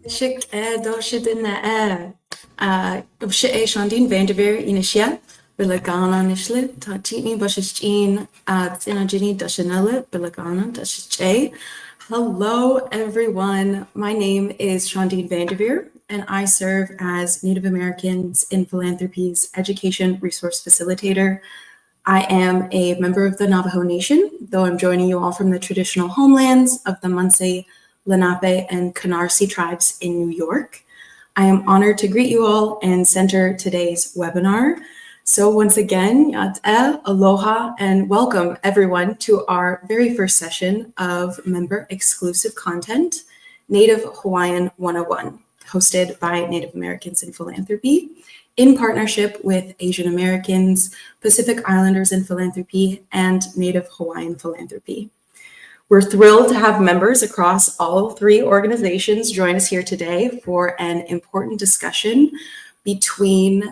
Shik doshidina Shie Shandin Vanderveer Inishia, Bilagana Nishle, Tatini Bashichin, Tsinajini Dashanella, Bilagana Dashiche. Hello, everyone. My name is Shandine Vanderveer, and I serve as Native Americans in Philanthropy's Education Resource Facilitator. I am a member of the Navajo Nation, though I'm joining you all from the traditional homelands of the Munsee, Lenape, and Canarsie tribes in New York. I am honored to greet you all and center today's webinar. So once again, yat'e, aloha, and welcome everyone to our very first session of member exclusive content, Native Hawaiian 101, hosted by Native Americans in Philanthropy, in partnership with Asian Americans, Pacific Islanders in Philanthropy, and Native Hawaiian Philanthropy. We're thrilled to have members across all three organizations join us here today for an important discussion between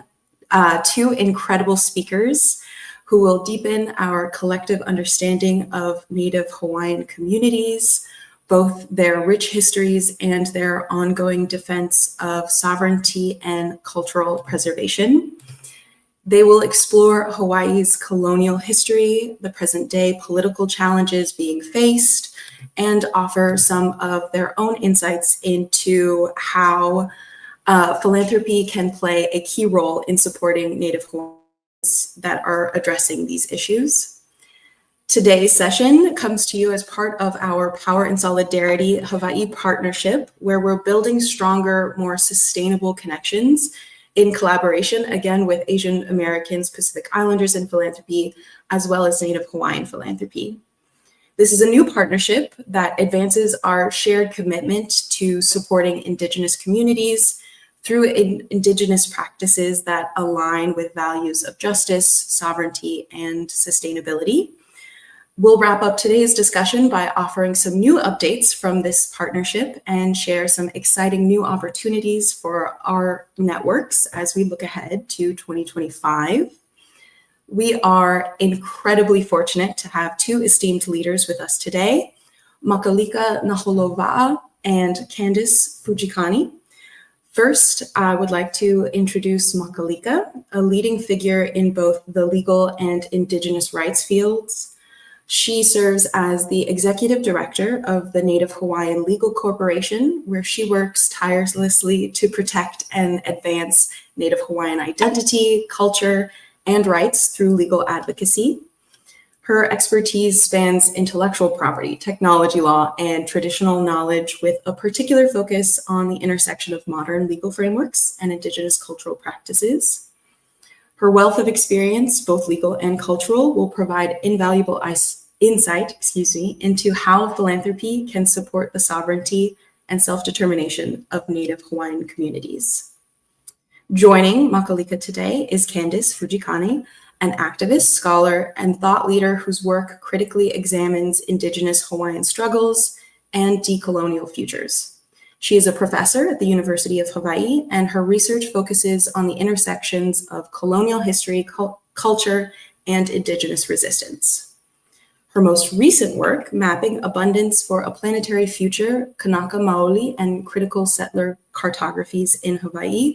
two incredible speakers who will deepen our collective understanding of Native Hawaiian communities, both their rich histories and their ongoing defense of sovereignty and cultural preservation. They will explore Hawaii's colonial history, the present day political challenges being faced, and offer some of their own insights into how philanthropy can play a key role in supporting Native Hawaiians that are addressing these issues. Today's session comes to you as part of our Power and Solidarity Hawai'i Partnership, where we're building stronger, more sustainable connections in collaboration, again, with Asian Americans, Pacific Islanders in Philanthropy, as well as Native Hawaiian Philanthropy. This is a new partnership that advances our shared commitment to supporting Indigenous communities through Indigenous practices that align with values of justice, sovereignty, and sustainability. We'll wrap up today's discussion by offering some new updates from this partnership and share some exciting new opportunities for our networks as we look ahead to 2025. We are incredibly fortunate to have two esteemed leaders with us today, Makalika Naholowa'a and Candace Fujikane. First, I would like to introduce Makalika, a leading figure in both the legal and Indigenous rights fields. She serves as the executive director of the Native Hawaiian Legal Corporation, where she works tirelessly to protect and advance Native Hawaiian identity, culture, and rights through legal advocacy. Her expertise spans intellectual property, technology law, and traditional knowledge, with a particular focus on the intersection of modern legal frameworks and Indigenous cultural practices. Her wealth of experience, both legal and cultural, will provide invaluable insight into how philanthropy can support the sovereignty and self-determination of Native Hawaiian communities. Joining Makalika today is Candace Fujikane, an activist, scholar, and thought leader whose work critically examines Indigenous Hawaiian struggles and decolonial futures. She is a professor at the University of Hawaii, and her research focuses on the intersections of colonial history, culture, and Indigenous resistance. Her most recent work, Mapping Abundance for a Planetary Future, Kanaka Maoli and Critical Settler Cartographies in Hawaii,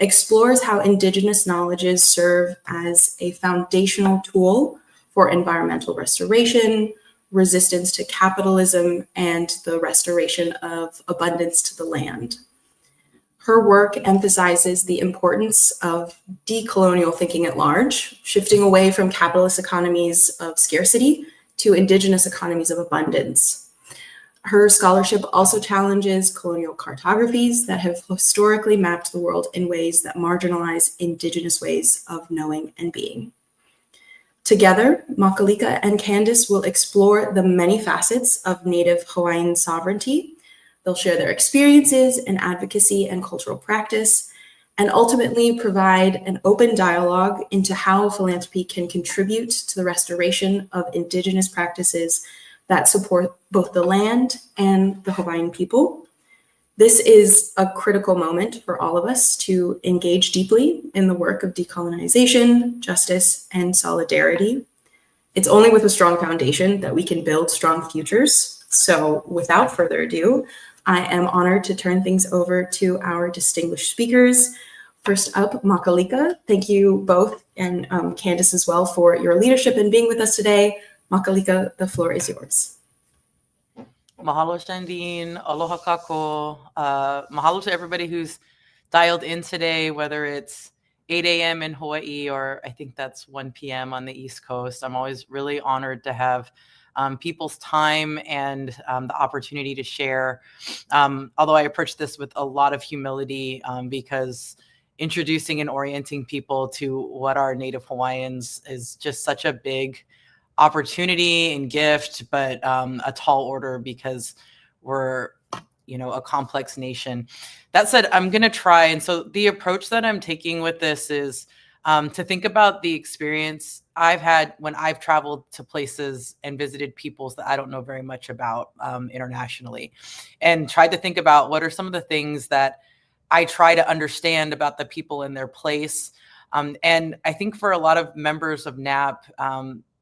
explores how Indigenous knowledges serve as a foundational tool for environmental restoration, resistance to capitalism, and the restoration of abundance to the land. Her work emphasizes the importance of decolonial thinking at large, shifting away from capitalist economies of scarcity to Indigenous economies of abundance. Her scholarship also challenges colonial cartographies that have historically mapped the world in ways that marginalize Indigenous ways of knowing and being. Together, Makalika and Candace will explore the many facets of Native Hawaiian sovereignty. They'll share their experiences in advocacy and cultural practice, and ultimately provide an open dialogue into how philanthropy can contribute to the restoration of Indigenous practices that support both the land and the Hawaiian people. This is a critical moment for all of us to engage deeply in the work of decolonization, justice, and solidarity. It's only with a strong foundation that we can build strong futures. So without further ado, I am honored to turn things over to our distinguished speakers. First up, Makalika. Thank you both, and Candace as well, for your leadership and being with us today. Makalika, the floor is yours. Mahalo, Shandine. Aloha kako. Mahalo to everybody who's dialed in today, whether it's 8 a.m. in Hawaii or I think that's 1 p.m. on the East Coast. I'm always really honored to have people's time and the opportunity to share. Although I approach this with a lot of humility because introducing and orienting people to what are Native Hawaiians is just such a big opportunity and gift, but a tall order because we're, a complex nation. That said, I'm going to try. And so the approach that I'm taking with this is to think about the experience I've had when I've traveled to places and visited peoples that I don't know very much about internationally, and tried to think about what are some of the things that I try to understand about the people in their place. And I think for a lot of members of NAP,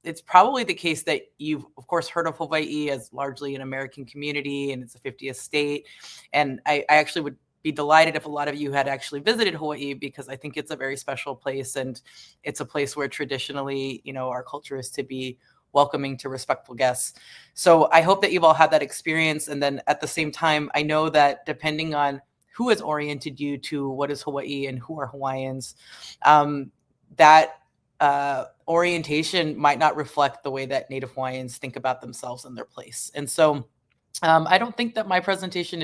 it's probably the case that you've, of course, heard of Hawaii as largely an American community, and it's a 50th state. And I actually would be delighted if a lot of you had actually visited Hawaii, because I think it's a very special place, and it's a place where traditionally, our culture is to be welcoming to respectful guests. So I hope that you've all had that experience. And then at the same time, I know that depending on who has oriented you to what is Hawaii and who are Hawaiians, that orientation might not reflect the way that Native Hawaiians think about themselves and their place. And so I don't think that my presentation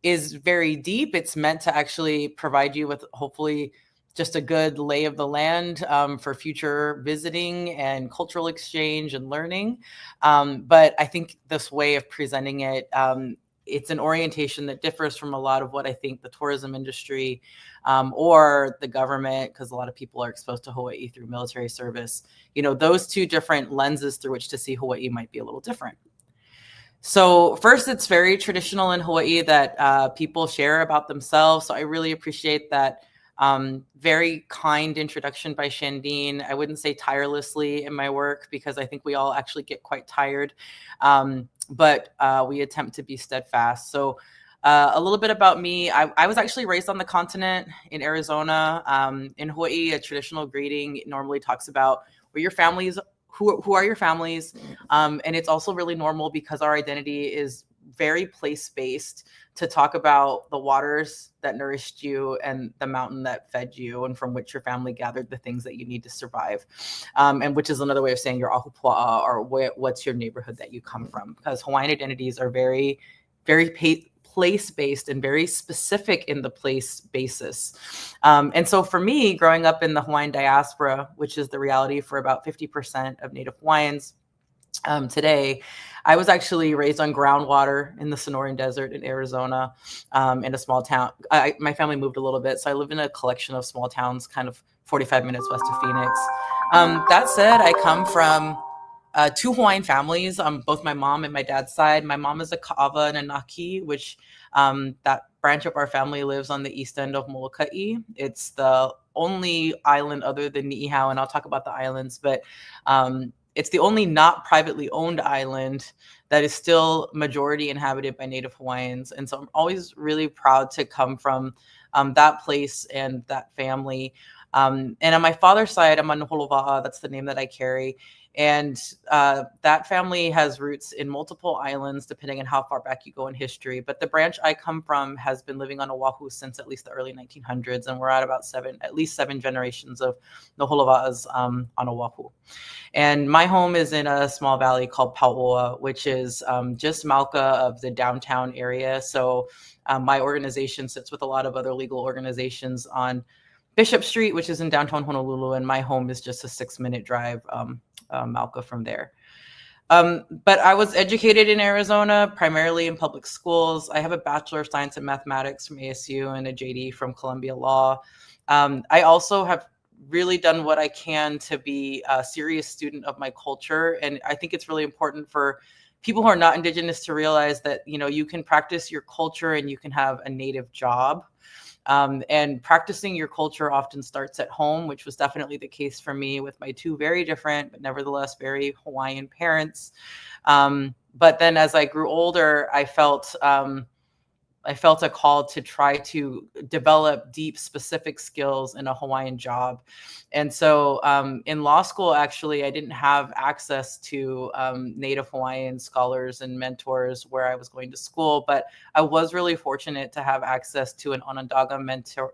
is very deep. It's meant to actually provide you with hopefully just a good lay of the land for future visiting and cultural exchange and learning. But I think this way of presenting it, it's an orientation that differs from a lot of what I think the tourism industry or the government, because a lot of people are exposed to Hawaii through military service. Those two different lenses through which to see Hawaii might be a little different. So first, it's very traditional in Hawaii that people share about themselves. So I really appreciate that very kind introduction by Shandine. I wouldn't say tirelessly in my work, because I think we all actually get quite tired. But we attempt to be steadfast. So a little bit about me. I was actually raised on the continent in Arizona. In Hawaii, a traditional greeting normally talks about where your families, who are your families. And it's also really normal, because our identity is very place-based, to talk about the waters that nourished you and the mountain that fed you, and from which your family gathered the things that you need to survive. And which is another way of saying your ahupua'a, or what's your neighborhood that you come from, because Hawaiian identities are very, very place-based and very specific in the place basis. And so for me, growing up in the Hawaiian diaspora, which is the reality for about 50% of Native Hawaiians today, I was actually raised on groundwater in the Sonoran Desert in Arizona, in a small town. My family moved a little bit, so I live in a collection of small towns, kind of 45 minutes west of Phoenix. That said, I come from two Hawaiian families, both my mom and my dad's side. My mom is a Ka'ava and a Naki, which that branch of our family lives on the east end of Molokai. It's the only island other than Ni'ihau, and I'll talk about the islands, but it's the only not privately owned island that is still majority inhabited by Native Hawaiians. And so I'm always really proud to come from that place and that family. And on my father's side, I'm a Naholowa'a. That's the name that I carry. And that family has roots in multiple islands, depending on how far back you go in history. But the branch I come from has been living on Oahu since at least the early 1900s. And we're at about at least seven generations of Naholowa'as on Oahu. And my home is in a small valley called Pauoa, which is just Malka of the downtown area. So my organization sits with a lot of other legal organizations on Bishop Street, which is in downtown Honolulu, and my home is just a 6-minute drive, Malka, from there. But I was educated in Arizona, primarily in public schools. I have a Bachelor of Science in Mathematics from ASU and a JD from Columbia Law. I also have really done what I can to be a serious student of my culture. And I think it's really important for people who are not Indigenous to realize that, you can practice your culture and you can have a Native job. And practicing your culture often starts at home, which was definitely the case for me with my two very different, but nevertheless very Hawaiian parents. But then as I grew older, I felt I felt a call to try to develop deep, specific skills in a Hawaiian job. And so in law school, actually, I didn't have access to Native Hawaiian scholars and mentors where I was going to school, but I was really fortunate to have access to an Onondaga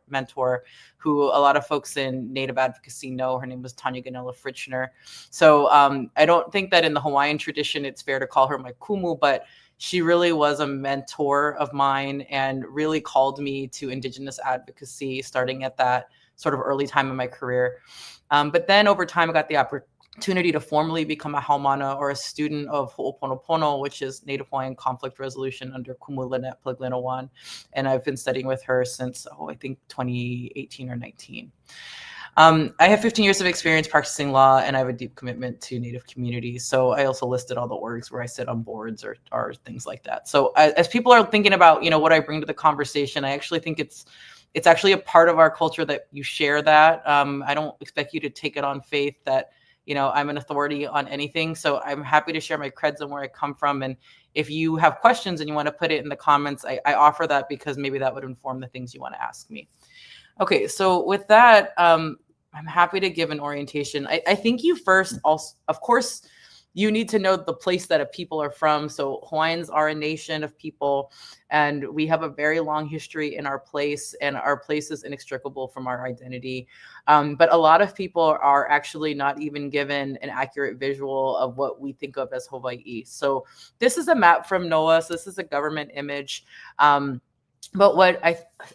mentor who a lot of folks in Native advocacy know. Her name was Tanya Ganella Fritschner. So I don't think that in the Hawaiian tradition, it's fair to call her my kumu, but she really was a mentor of mine and really called me to Indigenous advocacy starting at that sort of early time in my career. But then over time, I got the opportunity to formally become a haumana, or a student of Ho'oponopono, which is Native Hawaiian conflict resolution under Kumu Lynette Plaglinawan. And I've been studying with her since, I think 2018 or 19. I have 15 years of experience practicing law, and I have a deep commitment to Native communities. So I also listed all the orgs where I sit on boards or things like that. So as people are thinking about, what I bring to the conversation, I actually think it's actually a part of our culture that you share that. I don't expect you to take it on faith that, I'm an authority on anything. So I'm happy to share my creds and where I come from. And if you have questions and you want to put it in the comments, I offer that because maybe that would inform the things you want to ask me. Okay, so with that, I'm happy to give an orientation. I think you first, also, of course, you need to know the place that a people are from. So Hawaiians are a nation of people, and we have a very long history in our place, and our place is inextricable from our identity. But a lot of people are actually not even given an accurate visual of what we think of as Hawaii. So this is a map from NOAA. So this is a government image. But what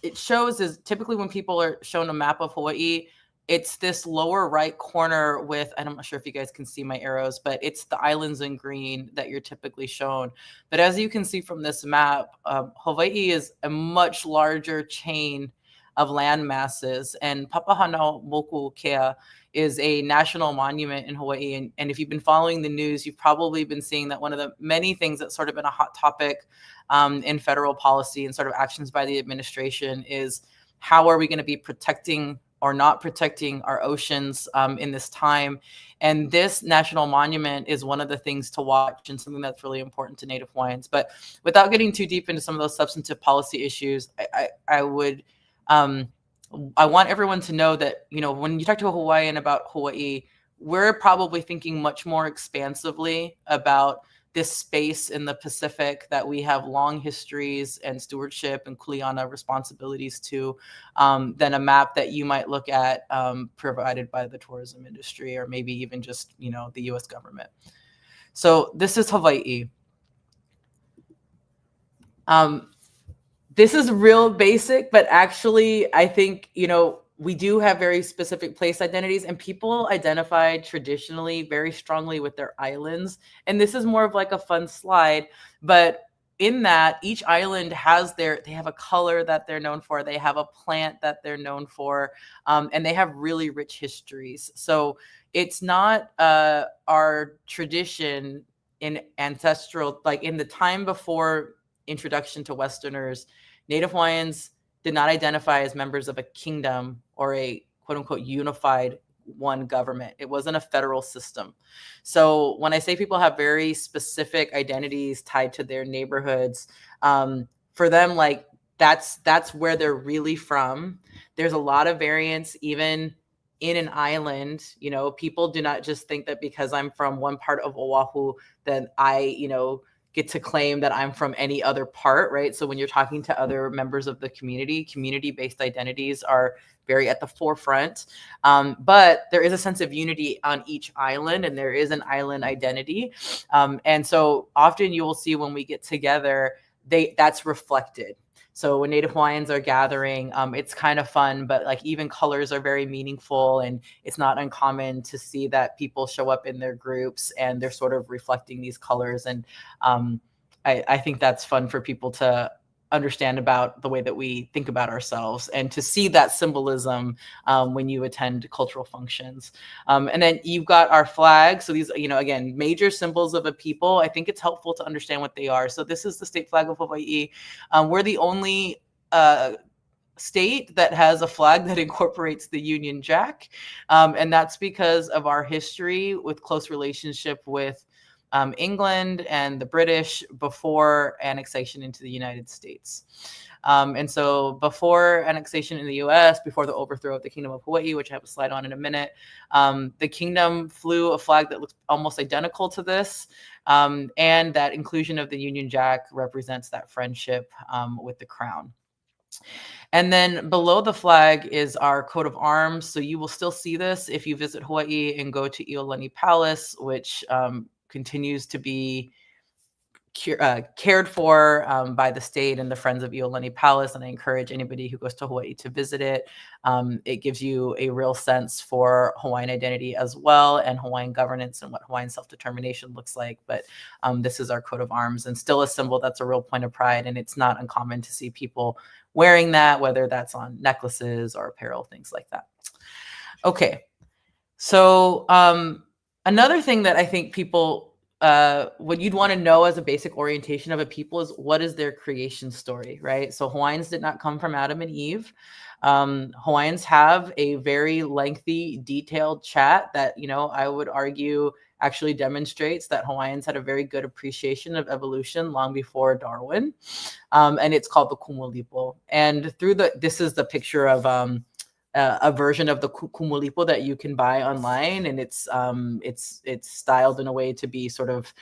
it shows is typically when people are shown a map of Hawaii, it's this lower right corner with, and I'm not sure if you guys can see my arrows, but it's the islands in green that you're typically shown. But as you can see from this map, Hawaii is a much larger chain of land masses, and Papahanaumoku'ukea is a national monument in Hawaii. And if you've been following the news, you've probably been seeing that one of the many things that's sort of been a hot topic in federal policy and sort of actions by the administration is how are we going to be protecting or not protecting our oceans in this time. And this national monument is one of the things to watch and something that's really important to Native Hawaiians. But without getting too deep into some of those substantive policy issues, I want everyone to know that, when you talk to a Hawaiian about Hawaii, we're probably thinking much more expansively about this space in the Pacific that we have long histories and stewardship and kuleana responsibilities to, than a map that you might look at provided by the tourism industry or maybe even just, the US government. So this is Hawaii. This is real basic, but actually I think, we do have very specific place identities, and people identify traditionally very strongly with their islands. And this is more of like a fun slide, but in that each island has they have a color that they're known for, they have a plant that they're known for, and they have really rich histories. So it's not our tradition in ancestral, like in the time before introduction to Westerners, Native Hawaiians did not identify as members of a kingdom or a quote unquote unified one government. It wasn't a federal system. So when I say people have very specific identities tied to their neighborhoods, for them, like that's where they're really from. There's a lot of variance even in an island. People do not just think that because I'm from one part of Oahu, that I, get to claim that I'm from any other part, right? So when you're talking to other members of the community-based identities are very at the forefront. But there is a sense of unity on each island, and there is an island identity. And so often you will see when we get together, that's reflected. So when Native Hawaiians are gathering, it's kind of fun, but like even colors are very meaningful, and it's not uncommon to see that people show up in their groups and they're sort of reflecting these colors. And I think that's fun for people to understand about the way that we think about ourselves and to see that symbolism when you attend cultural functions. And then you've got our flag. So these, again, major symbols of a people. I think it's helpful to understand what they are. So this is the state flag of Hawaii. We're the only state that has a flag that incorporates the Union Jack. And that's because of our history with close relationship with England and the British before annexation into the United States. And so before annexation in the US, before the overthrow of the Kingdom of Hawaii, which I have a slide on in a minute, the kingdom flew a flag that looks almost identical to this. And that inclusion of the Union Jack represents that friendship with the crown. And then below the flag is our coat of arms. So you will still see this if you visit Hawaii and go to Iolani Palace, which continues to be cared for by the state and the Friends of Iolani Palace. And I encourage anybody who goes to Hawaii to visit it. It gives you a real sense for Hawaiian identity as well, and Hawaiian governance and what Hawaiian self-determination looks like. But this is our coat of arms, and still a symbol that's a real point of pride. And it's not uncommon to see people wearing that, whether that's on necklaces or apparel, things like that. Okay, so another thing that I think people what you'd want to know as a basic orientation of a people is, what is their creation story, right? So Hawaiians did not come from Adam and Eve. Hawaiians have a very lengthy, detailed chat that, you know, I would argue actually demonstrates that Hawaiians had a very good appreciation of evolution long before Darwin. And it's called the Kumulipo. And this is the picture of a version of the Kumulipo that you can buy online, and it's styled in a way to be sort of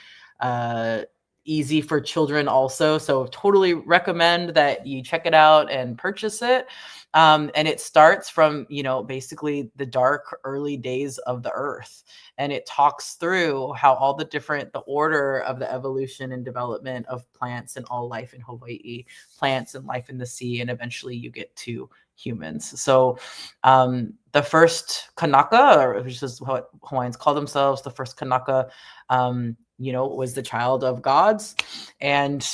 easy for children also. So totally recommend that you check it out and purchase it. And it starts from, you know, basically the dark early days of the earth. And it talks through how all the order of the evolution and development of plants and all life in Hawaii, plants and life in the sea, and eventually you get to humans. So the first Kanaka, which is what Hawaiians call themselves, the first Kanaka, you know, was the child of gods. And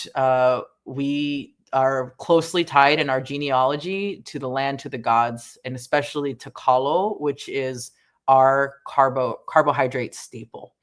we are closely tied in our genealogy to the land, to the gods, and especially to kalo, which is our carbohydrate staple,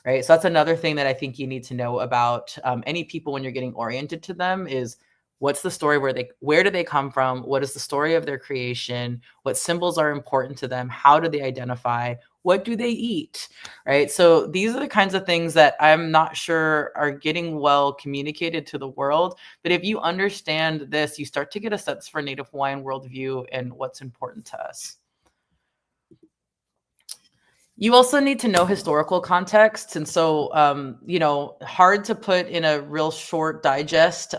right? So that's another thing that I think you need to know about any people when you're getting oriented to them is, what's the story? Where do they come from? What is the story of their creation? What symbols are important to them? How do they identify? What do they eat? Right? So these are the kinds of things that I'm not sure are getting well communicated to the world. But if you understand this, you start to get a sense for Native Hawaiian worldview and what's important to us. You also need to know historical context. And so, you know, hard to put in a real short digest,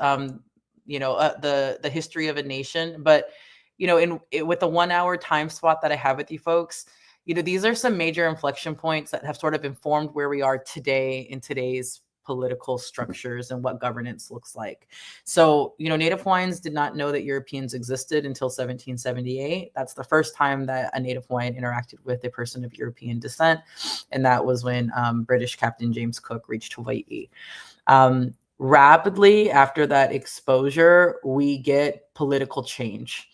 you know, the history of a nation. But, you know, with the 1 hour time spot that I have with you folks, you know, these are some major inflection points that have sort of informed where we are today in today's political structures and what governance looks like. So, you know, Native Hawaiians did not know that Europeans existed until 1778. That's the first time that a Native Hawaiian interacted with a person of European descent. And that was when British Captain James Cook reached Hawaii. Rapidly after that exposure, we get political change,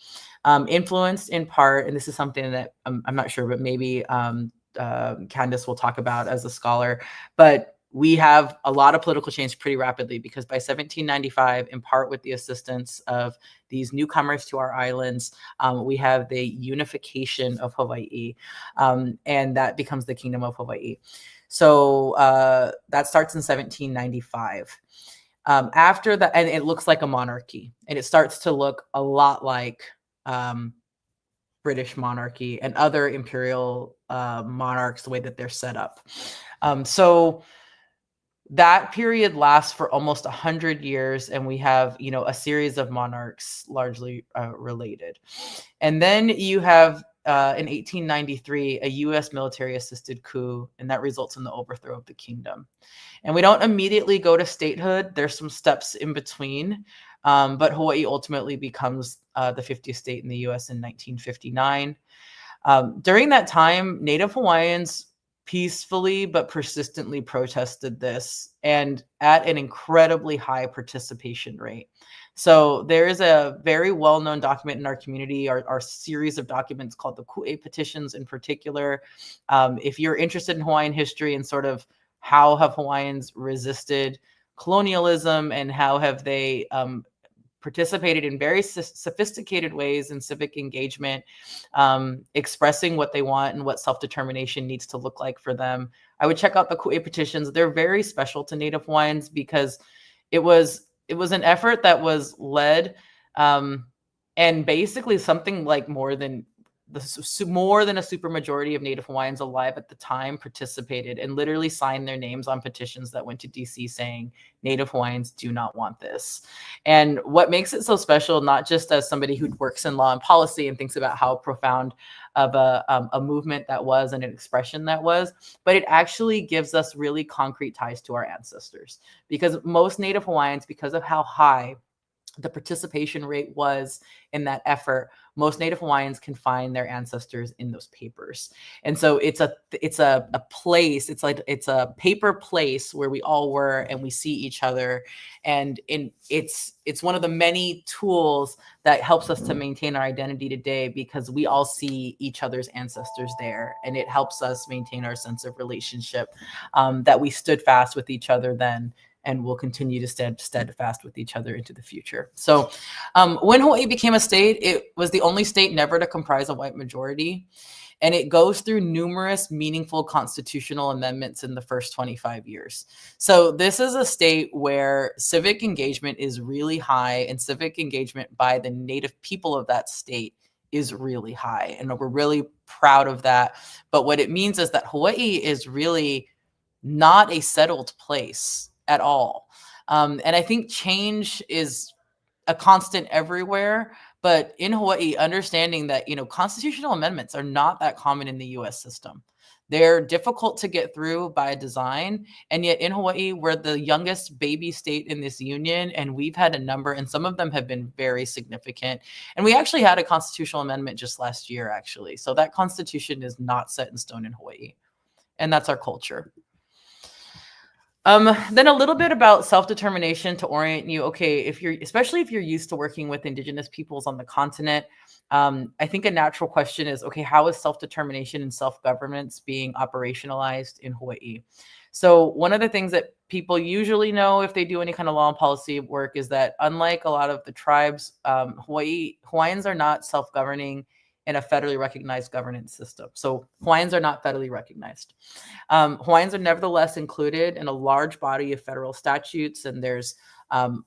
influenced in part, and this is something that I'm not sure, but maybe Candace will talk about as a scholar, but we have a lot of political change pretty rapidly, because by 1795, in part with the assistance of these newcomers to our islands, we have the unification of Hawaii, and that becomes the Kingdom of Hawaii. So that starts in 1795. After that, and it looks like a monarchy, and it starts to look a lot like British monarchy and other imperial monarchs, the way that they're set up. So that period lasts for almost 100 years, and we have, you know, a series of monarchs largely related. And then you have in 1893 a U.S. military-assisted coup, and that results in the overthrow of the kingdom. And we don't immediately go to statehood. There's some steps in between, but Hawaii ultimately becomes the 50th state in the U.S. in 1959. During that time, Native Hawaiians peacefully but persistently protested this, and at an incredibly high participation rate. So there is a very well-known document in our community, our series of documents called the Ku'e petitions in particular. If you're interested in Hawaiian history and sort of how have Hawaiians resisted colonialism and how have they participated in very sophisticated ways in civic engagement, expressing what they want and what self-determination needs to look like for them. I would check out the Ku'e petitions. They're very special to Native Hawaiians because it was an effort that was led, and basically something like more than a supermajority of Native Hawaiians alive at the time participated and literally signed their names on petitions that went to DC saying Native Hawaiians do not want this. And what makes it so special, not just as somebody who works in law and policy and thinks about how profound of a movement that was and an expression that was, but it actually gives us really concrete ties to our ancestors. Because most Native Hawaiians, because of how high the participation rate was in that effort, most Native Hawaiians can find their ancestors in those papers. And so it's a place, it's a paper place where we all were and we see each other. And it's one of the many tools that helps us to maintain our identity today, because we all see each other's ancestors there. And it helps us maintain our sense of relationship, that we stood fast with each other then and will continue to stand steadfast with each other into the future. So when Hawaii became a state, it was the only state never to comprise a white majority. And it goes through numerous meaningful constitutional amendments in the first 25 years. So this is a state where civic engagement is really high, and civic engagement by the Native people of that state is really high. And we're really proud of that. But what it means is that Hawaii is really not a settled place at all. And I think change is a constant everywhere, but in Hawaii, understanding that, constitutional amendments are not that common in the US system. They're difficult to get through by design. And yet in Hawaii, we're the youngest baby state in this union, and we've had a number, and some of them have been very significant. And we actually had a constitutional amendment just last year, actually. So that constitution is not set in stone in Hawaii. And that's our culture. Then a little bit about self-determination to orient you. Okay, especially if you're used to working with Indigenous peoples on the continent, I think a natural question is, okay, how is self-determination and self-governance being operationalized in Hawaii? So one of the things that people usually know if they do any kind of law and policy work is that, unlike a lot of the tribes, Hawaiians are not self-governing in a federally recognized governance system. So Hawaiians are not federally recognized. Hawaiians are nevertheless included in a large body of federal statutes, and there's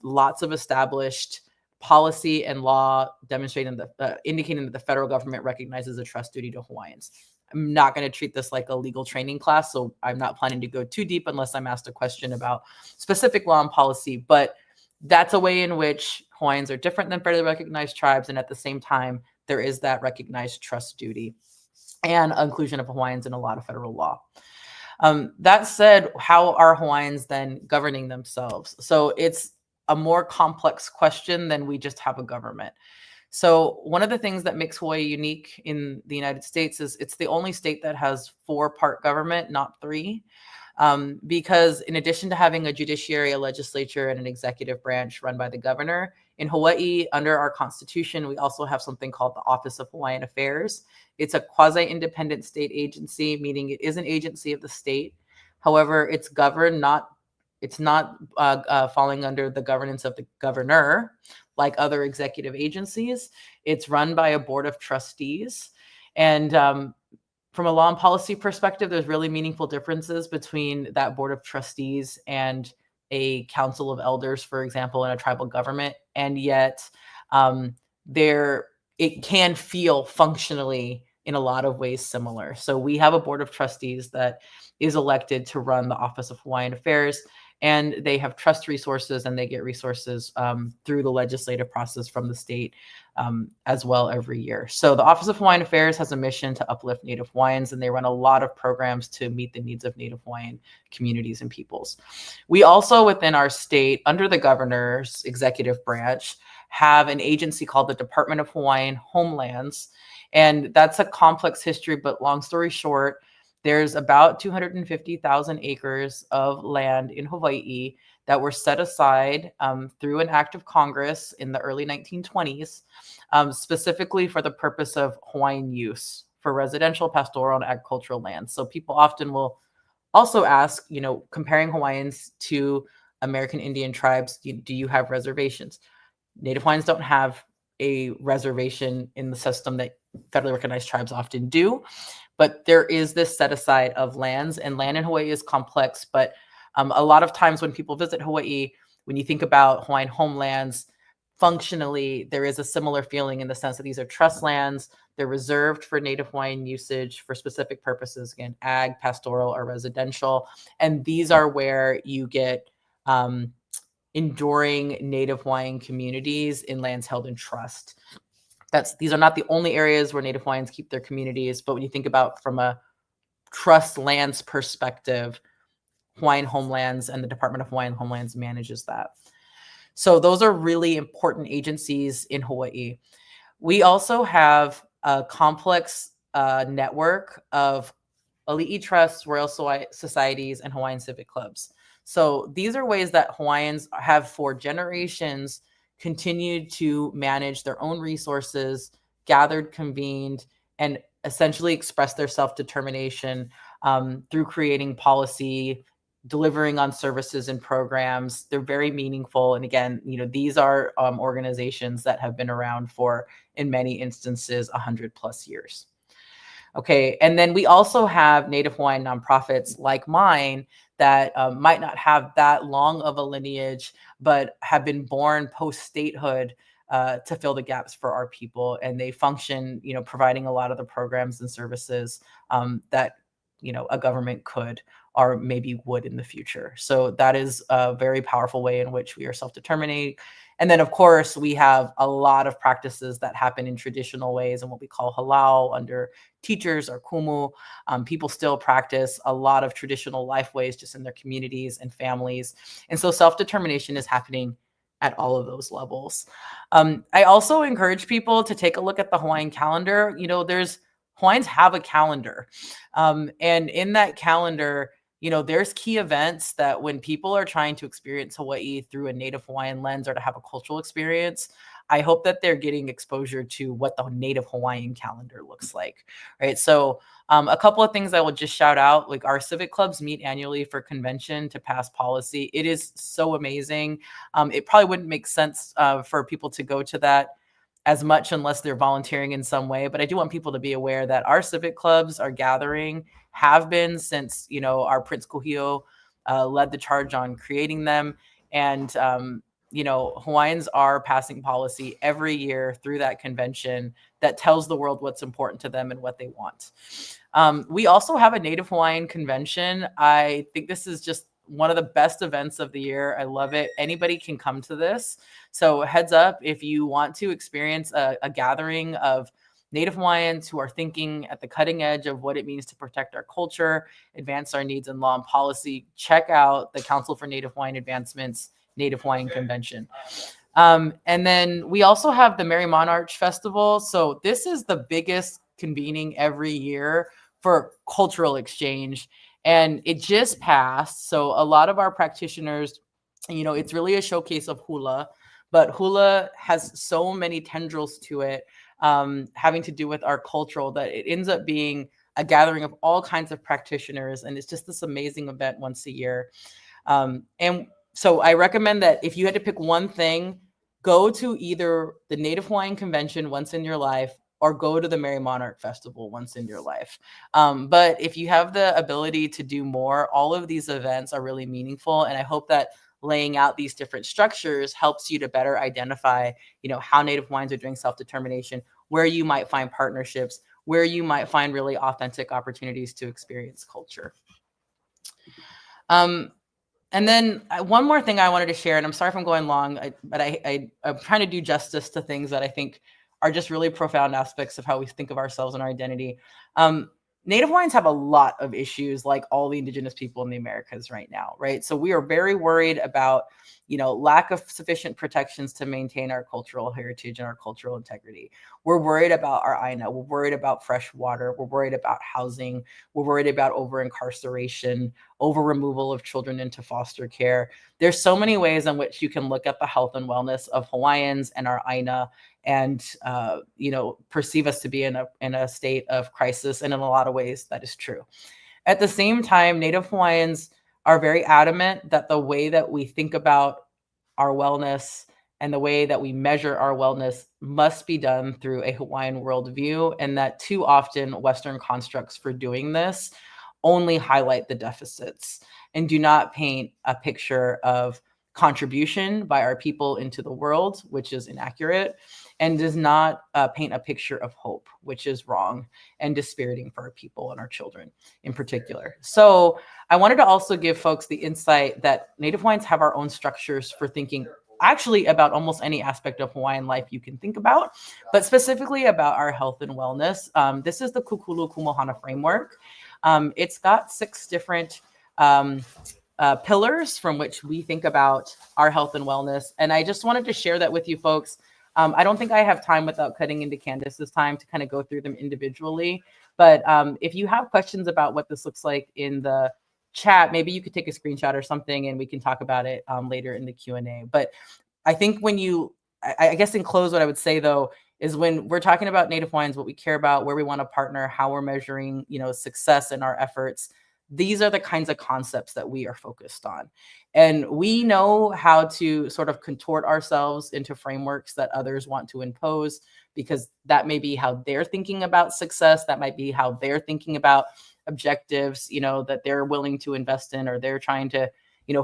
lots of established policy and law demonstrating indicating that the federal government recognizes a trust duty to Hawaiians. I'm not going to treat this like a legal training class, so I'm not planning to go too deep unless I'm asked a question about specific law and policy, but that's a way in which Hawaiians are different than federally recognized tribes, and at the same time, there is that recognized trust duty and inclusion of Hawaiians in a lot of federal law. That said, how are Hawaiians then governing themselves? So it's a more complex question than we just have a government. So one of the things that makes Hawaii unique in the United States is it's the only state that has 4-part government, not 3. Because in addition to having a judiciary, a legislature, and an executive branch run by the governor, in Hawaii, under our constitution, we also have something called the Office of Hawaiian Affairs. It's a quasi-independent state agency, meaning it is an agency of the state. However, it's governed it's not falling under the governance of the governor like other executive agencies. It's run by a board of trustees. And from a law and policy perspective, there's really meaningful differences between that board of trustees and a council of elders, for example, in a tribal government. And yet it can feel functionally in a lot of ways similar. So we have a board of trustees that is elected to run the Office of Hawaiian Affairs, and they have trust resources, and they get resources through the legislative process from the state as well every year. So the Office of Hawaiian Affairs has a mission to uplift Native Hawaiians, and they run a lot of programs to meet the needs of Native Hawaiian communities and peoples. We also, within our state, under the governor's executive branch, have an agency called the Department of Hawaiian Homelands. And that's a complex history, but long story short, there's about 250,000 acres of land in Hawaii that were set aside through an act of Congress in the early 1920s, specifically for the purpose of Hawaiian use for residential, pastoral, and agricultural lands. So people often will also ask, comparing Hawaiians to American Indian tribes, do you have reservations? Native Hawaiians don't have a reservation in the system that federally recognized tribes often do. but there is this set aside of lands, and land in Hawaii is complex. But a lot of times when people visit Hawaii, when you think about Hawaiian homelands, functionally, there is a similar feeling in the sense that these are trust lands. They're reserved for Native Hawaiian usage for specific purposes, again, ag, pastoral, or residential. And these are where you get enduring Native Hawaiian communities in lands held in trust. These are not the only areas where Native Hawaiians keep their communities, but when you think about from a trust lands perspective, Hawaiian Homelands and the Department of Hawaiian Homelands manages that. So those are really important agencies in Hawaii. We also have a complex network of ali'i trusts, royal societies, and Hawaiian civic clubs. So these are ways that Hawaiians have for generations continued to manage their own resources, gathered, convened, and essentially express their self-determination through creating policy, delivering on services and programs. They're very meaningful. And again, these are organizations that have been around for, in many instances, 100+ years. Okay, and then we also have Native Hawaiian nonprofits like mine that might not have that long of a lineage, but have been born post-statehood to fill the gaps for our people. And they function, providing a lot of the programs and services that, a government could or maybe would in the future. So that is a very powerful way in which we are self-determining. And then, of course, we have a lot of practices that happen in traditional ways and what we call halau under teachers or kumu. People still practice a lot of traditional life ways just in their communities and families. And so self-determination is happening at all of those levels. I also encourage people to take a look at the Hawaiian calendar. Hawaiians have a calendar. And in that calendar, there's key events that when people are trying to experience Hawaii through a Native Hawaiian lens or to have a cultural experience, I hope that they're getting exposure to what the Native Hawaiian calendar looks like, right? So a couple of things I will just shout out, like our civic clubs meet annually for convention to pass policy. It is so amazing. It probably wouldn't make sense for people to go to that as much unless they're volunteering in some way. But I do want people to be aware that our civic clubs are gathering, have been since, our Prince Kuhio led the charge on creating them. And, Hawaiians are passing policy every year through that convention that tells the world what's important to them and what they want. We also have a Native Hawaiian convention. I think this is just one of the best events of the year. I love it. Anybody can come to this. So heads up, if you want to experience a gathering of Native Hawaiians who are thinking at the cutting edge of what it means to protect our culture, advance our needs in law and policy, check out the Council for Native Hawaiian Advancement's Native Hawaiian Convention. And then we also have the Merry Monarch Festival. So this is the biggest convening every year for cultural exchange. And it just passed. So a lot of our practitioners, it's really a showcase of hula, but hula has so many tendrils to it, having to do with our cultural, that it ends up being a gathering of all kinds of practitioners. And it's just this amazing event once a year. And so I recommend that if you had to pick one thing, go to either the Native Hawaiian Convention once in your life or go to the Merry Monarch Festival once in your life. But if you have the ability to do more, all of these events are really meaningful. And I hope that laying out these different structures helps you to better identify, how Native Hawaiians are doing self-determination, where you might find partnerships, where you might find really authentic opportunities to experience culture. And then one more thing I wanted to share, and I'm sorry if I'm going long, but I'm trying to do justice to things that I think are just really profound aspects of how we think of ourselves and our identity. Native Hawaiians have a lot of issues like all the indigenous people in the Americas right now, right? So we are very worried about, lack of sufficient protections to maintain our cultural heritage and our cultural integrity. We're worried about our aina. We're worried about fresh water. We're worried about housing. We're worried about over-incarceration, over-removal of children into foster care. There's so many ways in which you can look at the health and wellness of Hawaiians and our aina and, perceive us to be in a state of crisis. And in a lot of ways, that is true. At the same time, Native Hawaiians are very adamant that the way that we think about our wellness and the way that we measure our wellness must be done through a Hawaiian worldview, and that too often Western constructs for doing this only highlight the deficits and do not paint a picture of contribution by our people into the world, which is inaccurate, and does not paint a picture of hope, which is wrong and dispiriting for our people and our children in particular. So I wanted to also give folks the insight that Native Hawaiians have our own structures for thinking actually about almost any aspect of Hawaiian life you can think about, but specifically about our health and wellness. This is the Kukulu Kumohana framework. It's got 6 different pillars from which we think about our health and wellness. And I just wanted to share that with you folks. I don't think I have time without cutting into Candace this time to kind of go through them individually. But if you have questions about what this looks like in the chat, maybe you could take a screenshot or something and we can talk about it later in the Q&A. But I think when I guess in close, what I would say though, is when we're talking about Native Hawaiians, what we care about, where we want to partner, how we're measuring, success in our efforts, these are the kinds of concepts that we are focused on. And we know how to sort of contort ourselves into frameworks that others want to impose, because that may be how they're thinking about success. That might be how they're thinking about objectives, that they're willing to invest in, or they're trying to,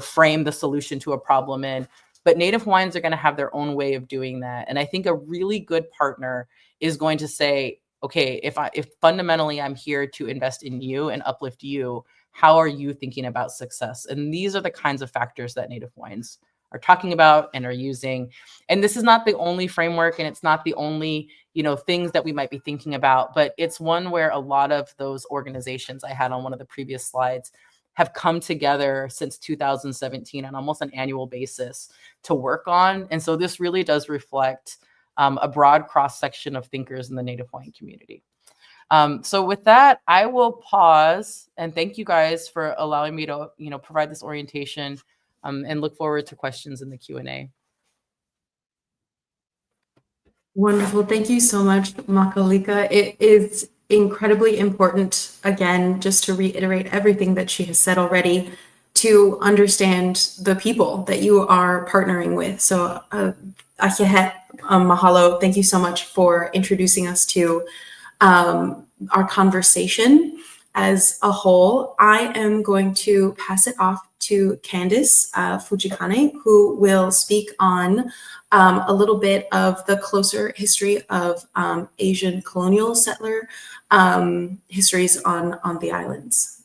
frame the solution to a problem in. But Native Hawaiians are going to have their own way of doing that. And I think a really good partner is going to say, okay, if fundamentally I'm here to invest in you and uplift you, how are you thinking about success? And these are the kinds of factors that Native Hawaiians are talking about and are using. And this is not the only framework, and it's not the only, things that we might be thinking about, but it's one where a lot of those organizations I had on one of the previous slides have come together since 2017 on almost an annual basis to work on. And so this really does reflect a broad cross-section of thinkers in the Native Hawaiian community. So with that, I will pause and thank you guys for allowing me to, provide this orientation and look forward to questions in the Q&A. Wonderful. Thank you so much, Makalika. It is incredibly important, again, just to reiterate everything that she has said already, to understand the people that you are partnering with. So, Ahiahet, mahalo. Thank you so much for introducing us to our conversation as a whole. I am going to pass it off to Candace Fujikane, who will speak on a little bit of the closer history of Asian colonial settler histories on the islands.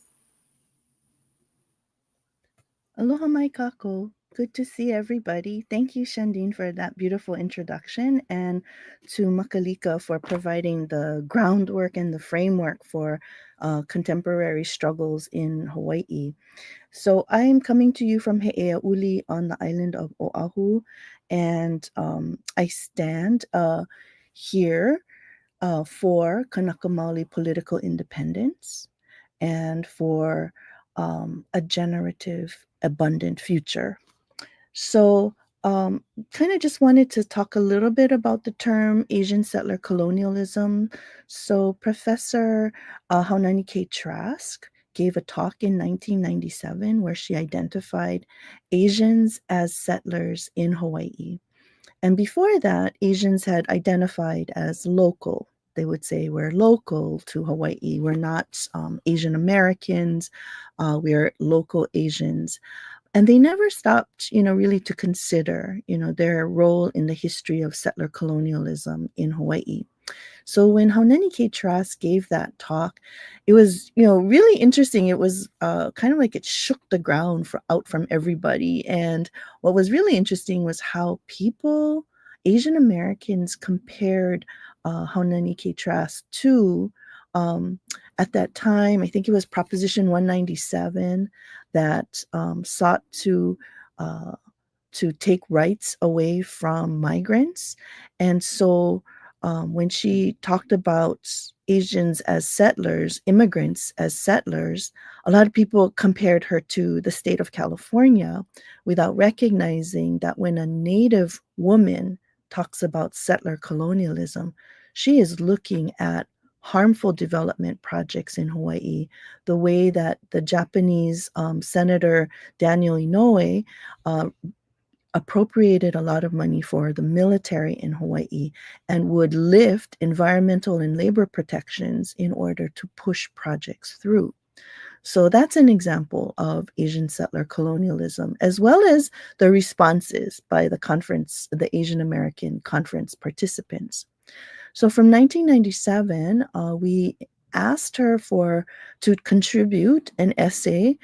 Aloha mai kako. Good to see everybody. Thank you, Shandine, for that beautiful introduction, and to Makalika for providing the groundwork and the framework for contemporary struggles in Hawaii. So I am coming to you from He'ea'uli on the island of Oahu, and I stand here for Kanaka Maoli political independence and for a generative, abundant future. So kind of just wanted to talk a little bit about the term Asian settler colonialism. So Professor Haunani K. Trask gave a talk in 1997 where she identified Asians as settlers in Hawaii. And before that, Asians had identified as local. They would say we're local to Hawaii. We're not Asian Americans. We're local Asians. And they never stopped, really to consider, their role in the history of settler colonialism in Hawaii. So when Haunani K. Trask gave that talk, it was, really interesting. It was kind of like it shook the ground out from everybody. And what was really interesting was how people, Asian Americans, compared Haunani K. Trask to, at that time, I think it was Proposition 197 that sought to take rights away from migrants. And so when she talked about Asians as settlers, immigrants as settlers, a lot of people compared her to the state of California without recognizing that when a Native woman talks about settler colonialism, she is looking at harmful development projects in Hawaii, the way that the Japanese Senator Daniel Inouye appropriated a lot of money for the military in Hawaii and would lift environmental and labor protections in order to push projects through. So that's an example of Asian settler colonialism, as well as the responses by the Asian American conference participants. So from 1997, we asked her to contribute an essay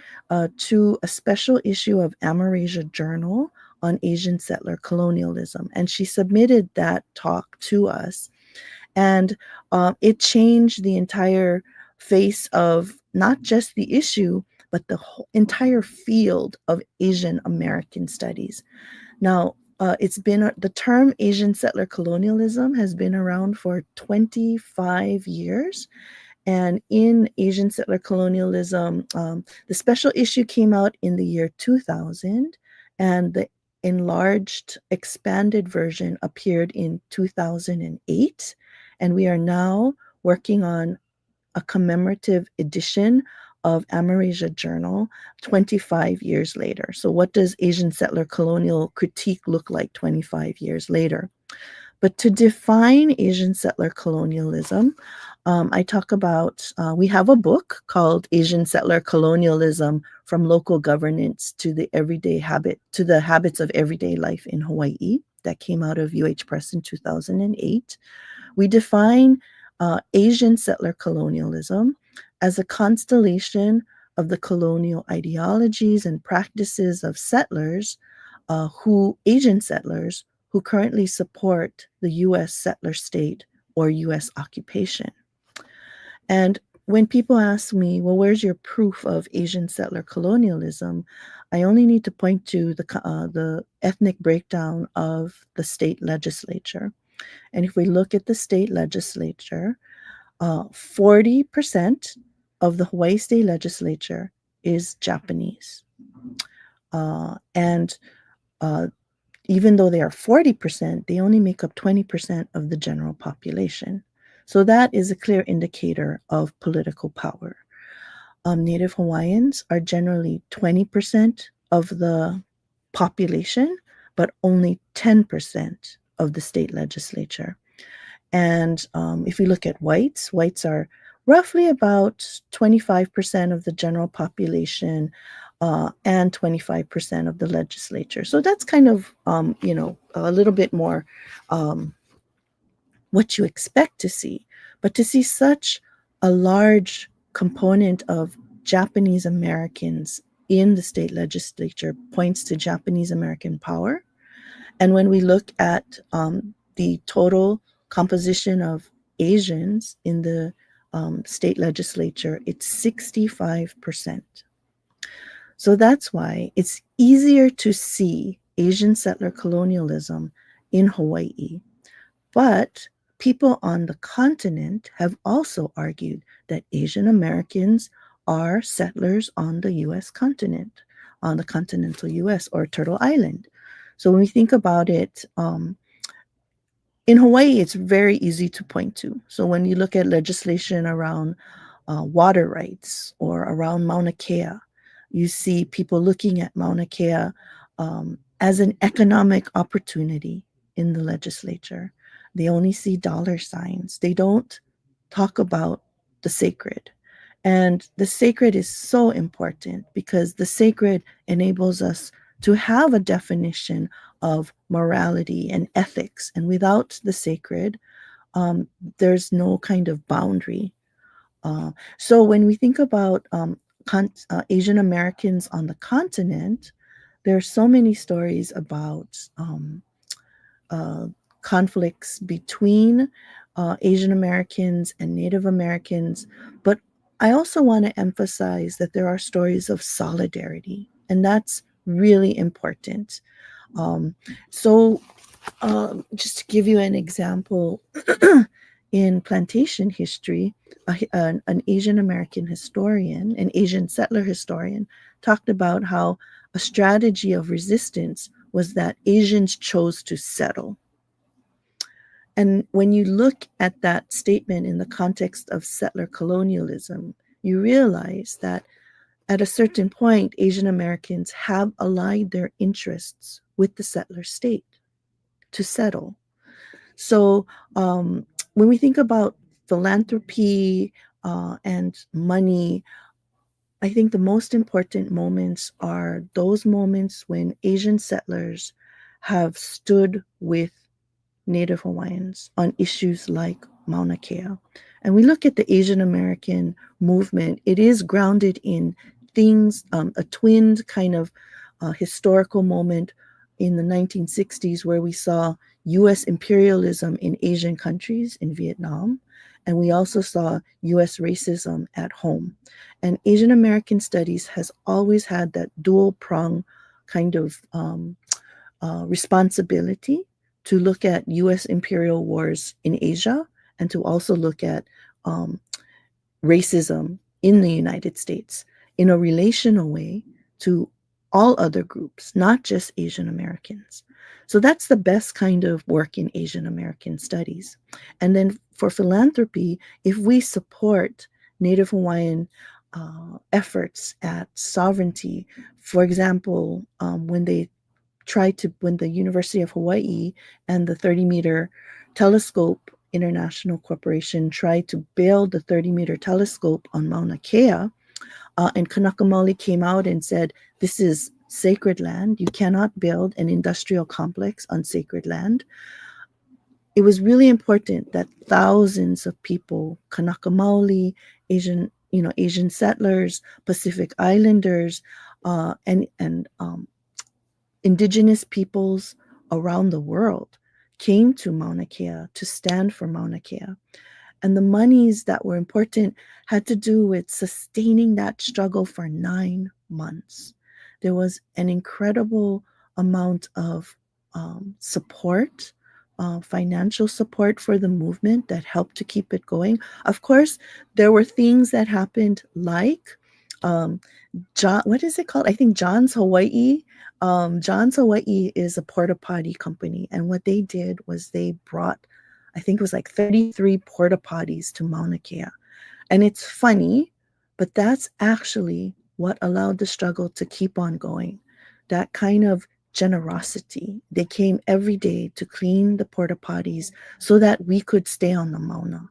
to a special issue of Amerasia Journal on Asian settler colonialism. And she submitted that talk to us. And it changed the entire face of not just the issue, but the whole entire field of Asian American studies. Now, the term Asian settler colonialism has been around for 25 years. And in Asian settler colonialism, the special issue came out in the year 2000, and the enlarged, expanded version appeared in 2008. And we are now working on a commemorative edition of Amerasia Journal 25 years later. So what does Asian settler colonial critique look like 25 years later? But to define Asian settler colonialism, I talk about, we have a book called Asian Settler Colonialism from Local Governance to the Habits of Everyday Life in Hawaii, that came out of UH Press in 2008. We define Asian settler colonialism as a constellation of the colonial ideologies and practices of settlers, Asian settlers, who currently support the U.S. settler state or U.S. occupation. And when people ask me, well, where's your proof of Asian settler colonialism? I only need to point to the ethnic breakdown of the state legislature. And if we look at the state legislature, 40% of the Hawaii state legislature is Japanese. And even though they are 40%, they only make up 20% of the general population. So that is a clear indicator of political power. Native Hawaiians are generally 20% of the population, but only 10% of the state legislature. And if we look at whites are roughly about 25% of the general population and 25% of the legislature. So that's kind of, a little bit more what you expect to see. But to see such a large component of Japanese Americans in the state legislature points to Japanese American power. And when we look at the total composition of Asians in the state legislature, it's 65%. So that's why it's easier to see Asian settler colonialism in Hawaii. But people on the continent have also argued that Asian Americans are settlers on the US continent, on the continental US or Turtle Island. So when we think about it, in Hawaii, it's very easy to point to. So when you look at legislation around water rights or around Mauna Kea, you see people looking at Mauna Kea as an economic opportunity in the legislature. They only see dollar signs. They don't talk about the sacred. And the sacred is so important because the sacred enables us to have a definition of morality and ethics. And without the sacred, there's no kind of boundary. So when we think about Asian Americans on the continent, there are so many stories about conflicts between Asian Americans and Native Americans. But I also want to emphasize that there are stories of solidarity, and that's really important. So just to give you an example, in plantation history, an Asian American historian, an Asian settler historian, talked about how a strategy of resistance was that Asians chose to settle. And when you look at that statement in the context of settler colonialism, you realize that at a certain point, Asian Americans have allied their interests with the settler state to settle. So when we think about philanthropy and money, I think the most important moments are those moments when Asian settlers have stood with Native Hawaiians on issues like Mauna Kea. And we look at the Asian American movement, it is grounded in things, a twinned kind of historical moment in the 1960s where we saw US imperialism in Asian countries, in Vietnam, and we also saw US racism at home. And Asian American studies has always had that dual prong kind of responsibility to look at US imperial wars in Asia and to also look at racism in the United States in a relational way to all other groups, not just Asian Americans. So that's the best kind of work in Asian American studies. And then for philanthropy, if we support Native Hawaiian efforts at sovereignty, for example, when the University of Hawaii and the 30-meter telescope International Corporation tried to build the 30-meter telescope on Mauna Kea, and Kanaka Maoli came out and said, this is sacred land. You cannot build an industrial complex on sacred land. It was really important that thousands of people, Kanaka Maoli, Asian settlers, Pacific Islanders, and indigenous peoples around the world came to Mauna Kea to stand for Mauna Kea. And the monies that were important had to do with sustaining that struggle for 9 months. There was an incredible amount of support, financial support for the movement that helped to keep it going. Of course, there were things that happened like what is it called? I think John's Hawaii. John's Hawaii is a porta potty company. And what they did was they brought, I think it was like 33 porta potties to Mauna Kea. And it's funny, but that's actually what allowed the struggle to keep on going. That kind of generosity. They came every day to clean the porta potties so that we could stay on the Mauna.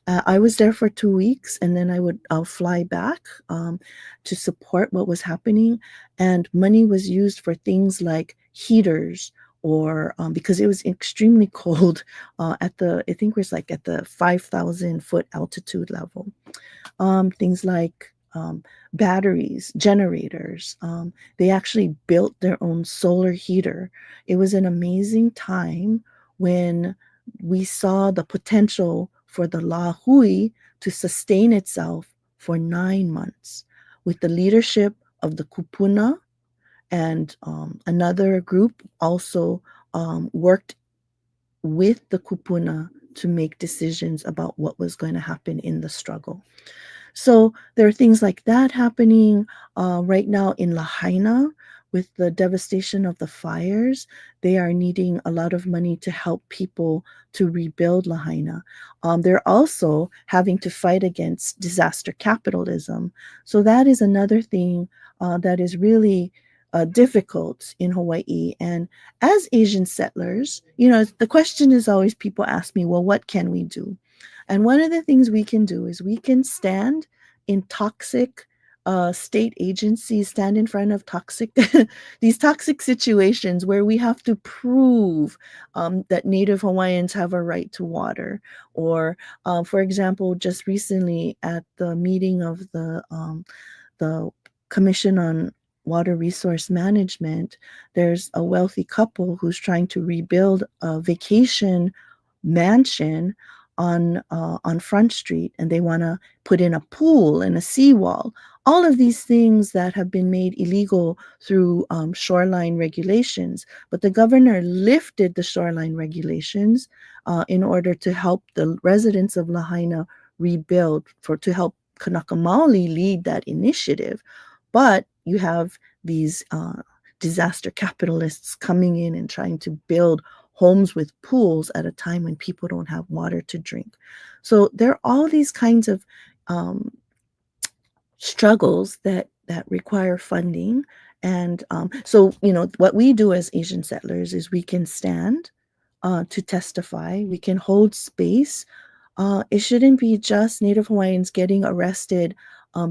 I was there for 2 weeks, and then I'll fly back to support what was happening. And money was used for things like heaters, or because it was extremely cold I think it was like at the 5,000 foot altitude level. Things like batteries, generators. They actually built their own solar heater. It was an amazing time when we saw the potential for the Lahui to sustain itself for 9 months with the leadership of the Kupuna, and another group also worked with the Kupuna to make decisions about what was going to happen in the struggle. So there are things like that happening right now in Lahaina with the devastation of the fires. They are needing a lot of money to help people to rebuild Lahaina. They're also having to fight against disaster capitalism. So that is another thing that is really difficult in Hawaii. And as Asian settlers, the question is always, people ask me, well, what can we do? And one of the things we can do is we can stand in toxic state agencies, stand in front of these toxic situations where we have to prove that Native Hawaiians have a right to water. Or, for example, just recently at the meeting of the Commission on Water Resource Management, there's a wealthy couple who's trying to rebuild a vacation mansion on Front Street, and they want to put in a pool and a seawall. All of these things that have been made illegal through shoreline regulations, but the governor lifted the shoreline regulations in order to help the residents of Lahaina rebuild, to help Kanaka Maoli lead that initiative. But you have these disaster capitalists coming in and trying to build homes with pools at a time when people don't have water to drink. So there are all these kinds of struggles that that require funding. And so, what we do as Asian settlers is we can stand to testify, we can hold space. It shouldn't be just Native Hawaiians getting arrested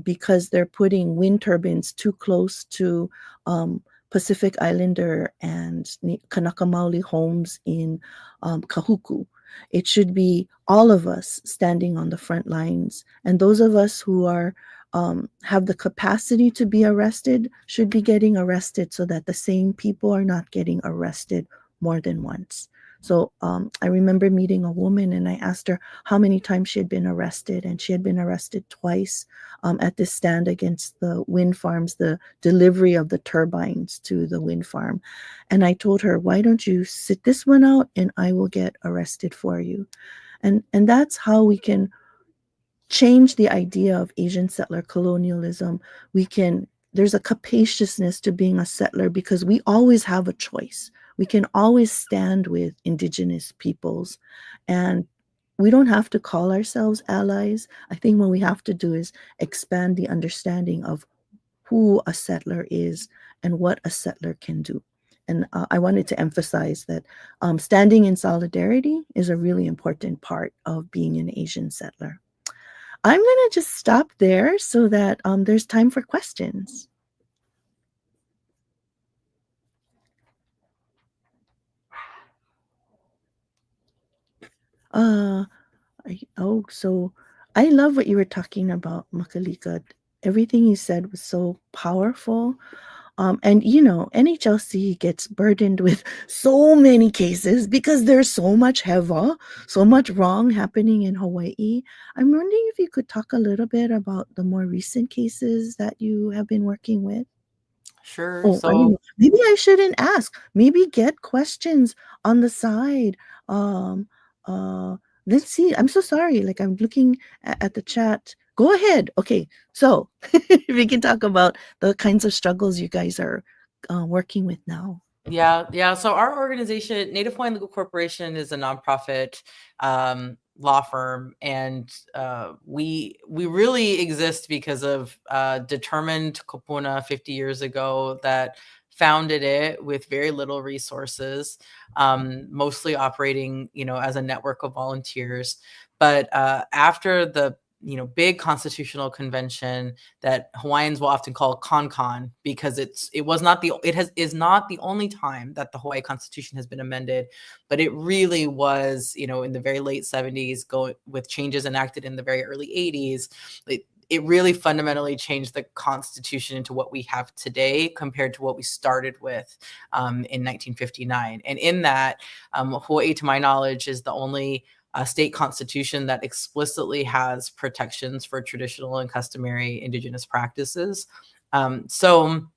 because they're putting wind turbines too close to Pacific Islander and Kanaka Maoli homes in Kahuku. It should be all of us standing on the front lines. And those of us who are have the capacity to be arrested should be getting arrested so that the same people are not getting arrested more than once. So I remember meeting a woman and I asked her how many times she had been arrested, and she had been arrested twice at this stand against the wind farms, the delivery of the turbines to the wind farm. And I told her, why don't you sit this one out and I will get arrested for you. And that's how we can change the idea of Asian settler colonialism. There's a capaciousness to being a settler because we always have a choice. We can always stand with indigenous peoples, and we don't have to call ourselves allies. I think what we have to do is expand the understanding of who a settler is and what a settler can do. And I wanted to emphasize that standing in solidarity is a really important part of being an Asian settler. I'm going to just stop there so that there's time for questions. So I love what you were talking about, Makalika. Everything you said was so powerful. And NHLC gets burdened with so many cases because there's so much hewa, so much wrong happening in Hawaii. I'm wondering if you could talk a little bit about the more recent cases that you have been working with. Sure. Oh, I don't So know. Maybe I shouldn't ask. Maybe get questions on the side. Um, let's see. I'm so sorry. Like I'm looking at the chat. Go ahead. Okay. So if we can talk about the kinds of struggles you guys are working with now. yeah. So our organization, Native Hawaiian Legal Corporation, is a nonprofit law firm, and we really exist because of determined kupuna 50 years ago that founded it with very little resources, mostly operating, as a network of volunteers. But after the big constitutional convention that Hawaiians will often call CON-CON, because is not the only time that the Hawaii Constitution has been amended, but it really was, in the very late 70s, with changes enacted in the very early 80s. It really fundamentally changed the Constitution into what we have today compared to what we started with in 1959. And in that, Hawaii, to my knowledge, is the only state constitution that explicitly has protections for traditional and customary indigenous practices. So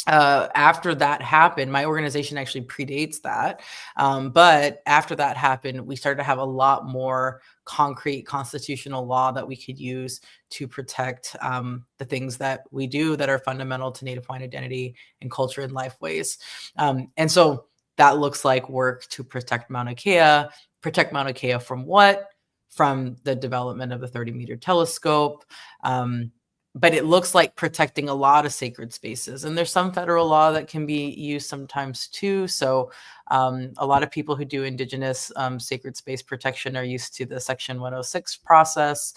after that happened, my organization actually predates that. But after that happened, we started to have a lot more concrete constitutional law that we could use to protect the things that we do that are fundamental to Native Hawaiian identity and culture and life ways. And so that looks like work to protect Mauna Kea. Protect Mauna Kea from what? From the development of the 30-meter telescope. But it looks like protecting a lot of sacred spaces. And there's some federal law that can be used sometimes too. So a lot of people who do indigenous sacred space protection are used to the Section 106 process,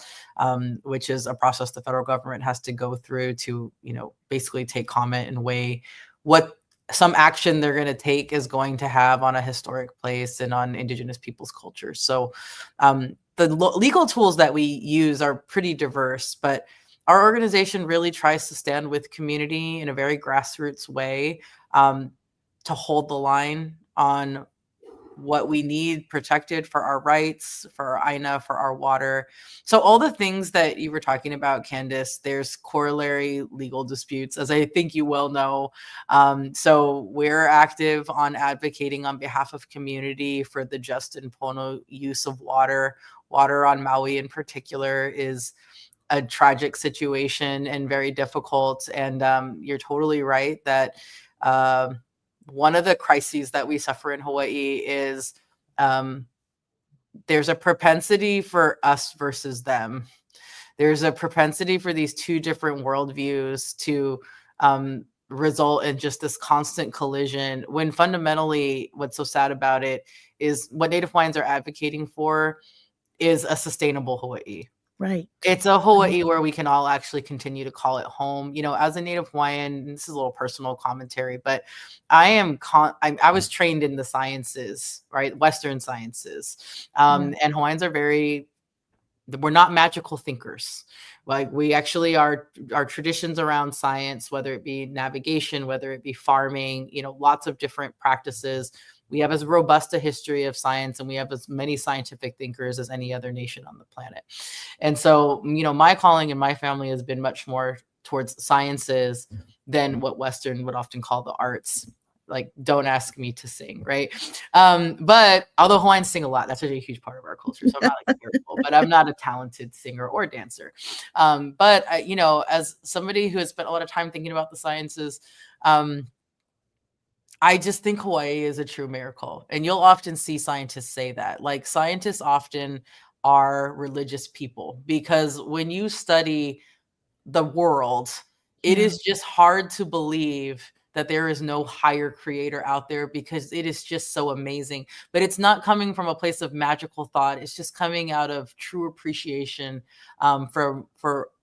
which is a process the federal government has to go through to, basically take comment and weigh what some action they're going to take is going to have on a historic place and on indigenous people's culture. So the legal tools that we use are pretty diverse, but our organization really tries to stand with community in a very grassroots way to hold the line on what we need protected for our rights, for our Aina, for our water. So all the things that you were talking about, Candace, there's corollary legal disputes, as I think you well know. So we're active on advocating on behalf of community for the just and pono use of water. Water on Maui in particular is a tragic situation and very difficult. And you're totally right that one of the crises that we suffer in Hawaii is there's a propensity for us versus them. there's a propensity for these two different worldviews to result in just this constant collision, when fundamentally what's so sad about it is what Native Hawaiians are advocating for is a sustainable Hawaii. Right. It's a Hawaii where we can all actually continue to call it home. You know, as a Native Hawaiian, this is a little personal commentary, but I was trained in the sciences, right? Western sciences. And Hawaiians are we're not magical thinkers. Like, we actually our traditions around science, whether it be navigation, whether it be farming, you know, lots of different practices. We have as robust a history of science, and we have as many scientific thinkers as any other nation on the planet. And so, you know, my calling in my family has been much more towards sciences than what Western would often call the arts. Like, don't ask me to sing, right? But although Hawaiians sing a lot, that's a huge part of our culture. So I'm not like careful, but I'm not a talented singer or dancer. But I, you know, as somebody who has spent a lot of time thinking about the sciences, I just think Hawaii is a true miracle. And you'll often see scientists say that. Like, scientists often are religious people, because when you study the world, it is just hard to believe that there is no higher creator out there, because it is just so amazing. But it's not coming from a place of magical thought. It's just coming out of true appreciation for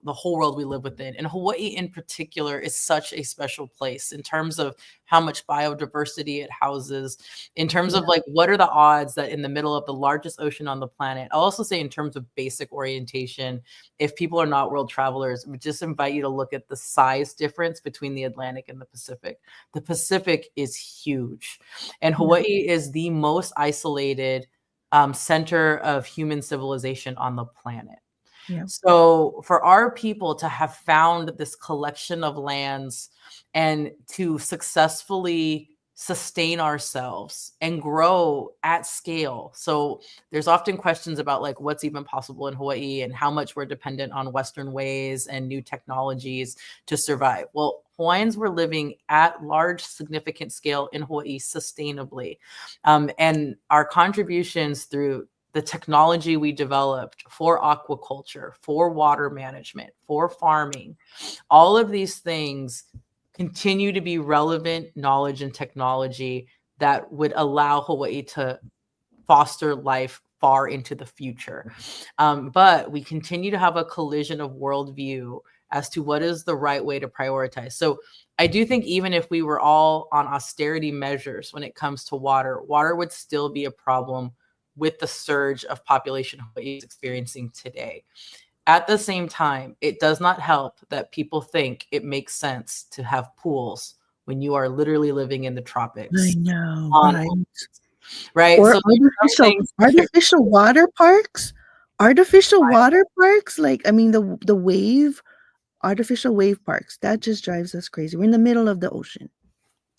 the whole world we live within. And Hawaii in particular is such a special place in terms of how much biodiversity it houses, in terms of like, what are the odds that in the middle of the largest ocean on the planet, I'll also say in terms of basic orientation, if people are not world travelers, we just invite you to look at the size difference between the Atlantic and the Pacific. The Pacific is huge, and Hawaii is the most isolated center of human civilization on the planet. Yeah. So for our people to have found this collection of lands and to successfully sustain ourselves and grow at scale. So there's often questions about like what's even possible in Hawaii and how much we're dependent on Western ways and new technologies to survive. Well, Hawaiians were living at large, significant scale in Hawaii sustainably. And our contributions through the technology we developed for aquaculture, for water management, for farming, all of these things continue to be relevant knowledge and technology that would allow Hawaii to foster life far into the future. But we continue to have a collision of worldview as to what is the right way to prioritize. So I do think even if we were all on austerity measures when it comes to water, water would still be a problem with the surge of population Hawaii is experiencing today. At the same time, it does not help that people think it makes sense to have pools when you are literally living in the tropics. I know, right? Or So artificial water parks. Artificial water parks, like, I mean, the artificial wave parks, that just drives us crazy. We're in the middle of the ocean.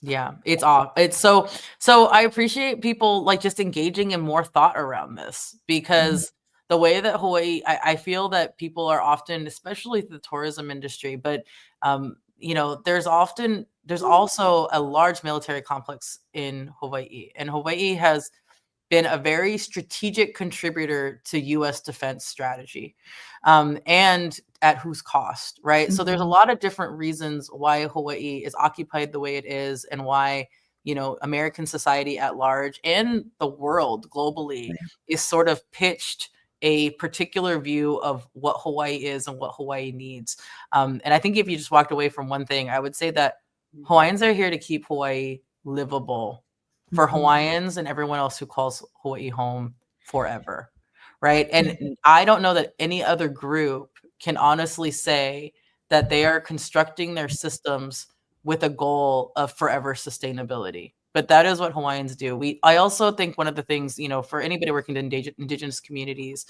Yeah, it's off. It's so I appreciate people like just engaging in more thought around this, because the way that Hawaii, I feel that people are often, especially the tourism industry, but you know, there's also a large military complex in Hawaii, and Hawaii has been a very strategic contributor to U.S. defense strategy, and at whose cost, right? So there's a lot of different reasons why Hawaii is occupied the way it is, and why, you know, American society at large and the world globally is sort of pitched a particular view of what Hawaii is and what Hawaii needs. And I think if you just walked away from one thing, I would say that Hawaiians are here to keep Hawaii livable for Hawaiians and everyone else who calls Hawaii home forever, right? And I don't know that any other group can honestly say that they are constructing their systems with a goal of forever sustainability. But that is what Hawaiians do. I also think one of the things, you know, for anybody working in indigenous communities,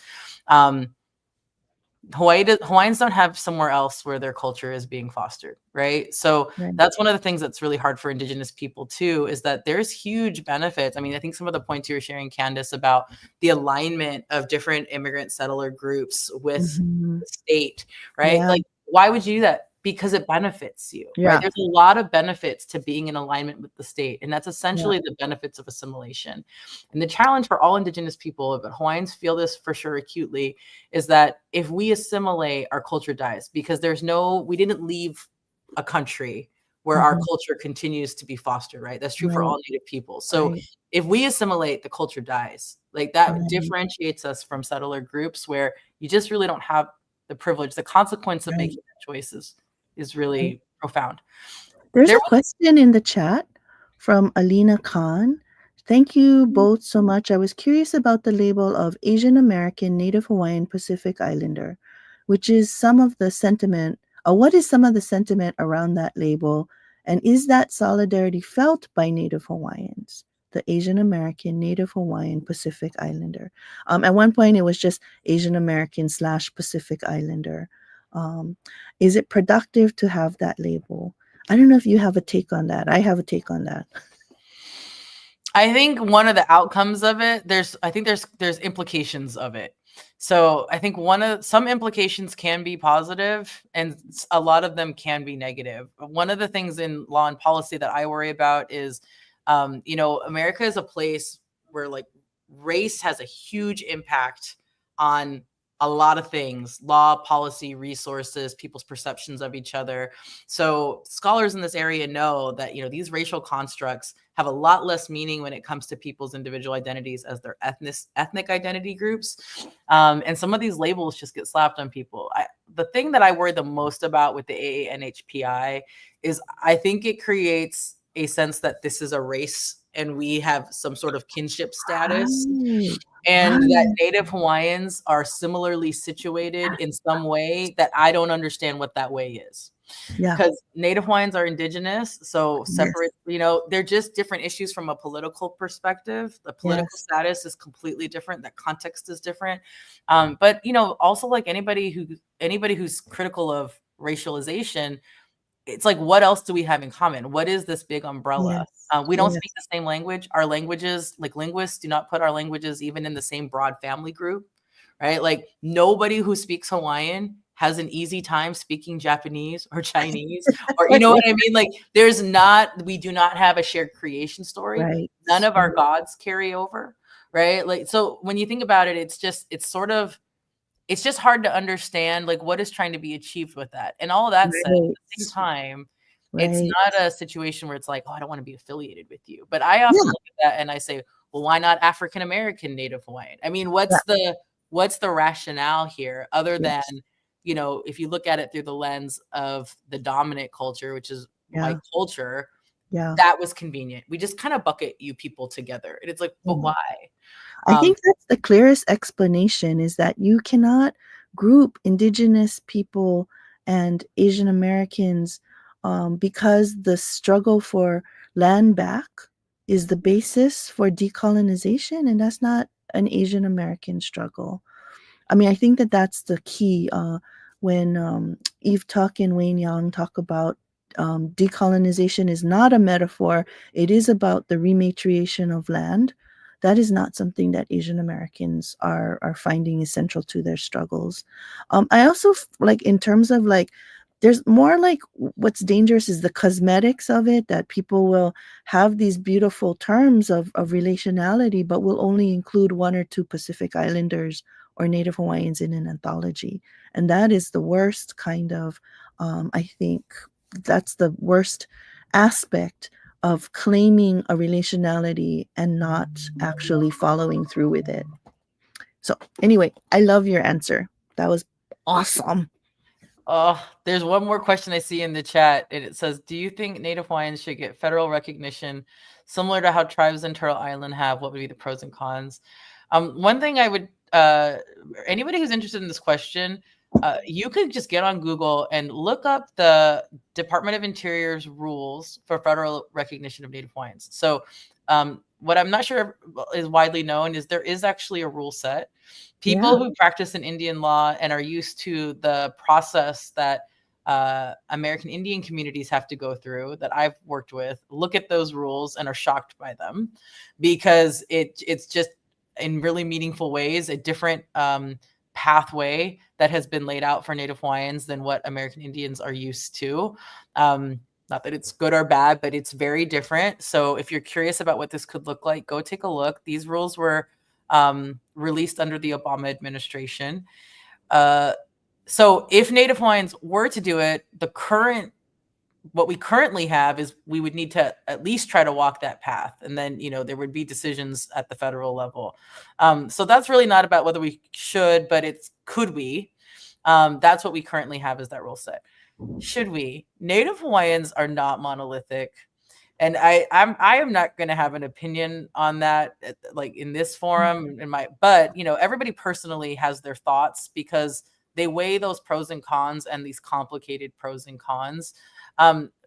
Hawaiians don't have somewhere else where their culture is being fostered, right? So that's one of the things that's really hard for indigenous people too, is that there's huge benefits. I mean, I think some of the points you were sharing, Candace, about the alignment of different immigrant settler groups with the state, right? Like, why would you do that? because it benefits you, Yeah. right? There's a lot of benefits to being in alignment with the state, and that's essentially the benefits of assimilation. And the challenge for all Indigenous people, but Hawaiians feel this for sure acutely, is that if we assimilate, our culture dies, because we didn't leave a country where our culture continues to be fostered, right? That's true for all Native people. So if we assimilate, the culture dies. Like that differentiates us from settler groups where you just really don't have the privilege. The consequence of making that choice is really profound. There's a question in the chat from Alina Khan. Thank you both so much. I was curious about the label of Asian American, Native Hawaiian, Pacific Islander, which is some of the sentiment. What is some of the sentiment around that label? And is that solidarity felt by Native Hawaiians? The Asian American, Native Hawaiian, Pacific Islander. At one point, it was just Asian American / Pacific Islander. Is it productive to have that label? I don't know if you have a take on that. I have a take on that. I think one of the outcomes of it, there's implications of it. So I think some implications can be positive and a lot of them can be negative. One of the things in law and policy that I worry about is, America is a place where like race has a huge impact on a lot of things: law, policy, resources, people's perceptions of each other. So scholars in this area know that, these racial constructs have a lot less meaning when it comes to people's individual identities as their ethnic identity groups. And some of these labels just get slapped on people. The thing that I worry the most about with the AANHPI is I think it creates a sense that this is a race and we have some sort of kinship status. And that Native Hawaiians are similarly situated in some way that I don't understand what that way is. Because Native Hawaiians are indigenous, so separate, they're just different issues from a political perspective. The political status is completely different. That context is different. But, also like anybody who's critical of racialization, it's like, what else do we have in common? What is this big umbrella? We don't speak the same language. Our languages, like linguists, do not put our languages even in the same broad family group, right? Like nobody who speaks Hawaiian has an easy time speaking Japanese or Chinese, or you know what I mean? Like we do not have a shared creation story. Right. None of our gods carry over, right? Like, so when you think about it, it's just hard to understand like what is trying to be achieved with that. And all of that said, at the same time, it's not a situation where it's like, oh, I don't want to be affiliated with you. But I often look at that and I say, well, why not African American Native Hawaiian? I mean, what's the rationale here other than, if you look at it through the lens of the dominant culture, which is white culture, that was convenient. We just kind of bucket you people together. And it's like, but why? I think that's the clearest explanation, is that you cannot group Indigenous people and Asian Americans because the struggle for land back is the basis for decolonization, and that's not an Asian American struggle. I mean, I think that that's the key. When Eve Tuck and Wayne Yang talk about decolonization is not a metaphor, it is about the rematriation of land. That is not something that Asian Americans are finding essential to their struggles. I also like, in terms of like, there's more like, what's dangerous is the cosmetics of it, that people will have these beautiful terms of relationality, but will only include one or two Pacific Islanders or Native Hawaiians in an anthology. And that is the worst kind of, I think that's the worst aspect of claiming a relationality and not actually following through with it. So anyway, I love your answer. That was awesome. Oh, there's one more question I see in the chat, and it says, do you think Native Hawaiians should get federal recognition similar to how tribes in Turtle Island have? What would be the pros and cons? One thing I would, anybody who's interested in this question, you could just get on Google and look up the Department of Interior's rules for federal recognition of Native Hawaiians. So what I'm not sure is widely known is there is actually a rule set. People who practice in Indian law and are used to the process that American Indian communities have to go through, that I've worked with, look at those rules and are shocked by them, because it's just in really meaningful ways a different pathway that has been laid out for Native Hawaiians than what American Indians are used to. Not that it's good or bad, but it's very different. So if you're curious about what this could look like, go take a look. These rules were released under the Obama administration. So if Native Hawaiians were to do it, what we currently have is we would need to at least try to walk that path. And then, there would be decisions at the federal level. So that's really not about whether we should, but could we? That's what we currently have is that rule set. Should we? Native Hawaiians are not monolithic. And I am not going to have an opinion on that, like in this forum, but everybody personally has their thoughts because they weigh those pros and cons and these complicated pros and cons.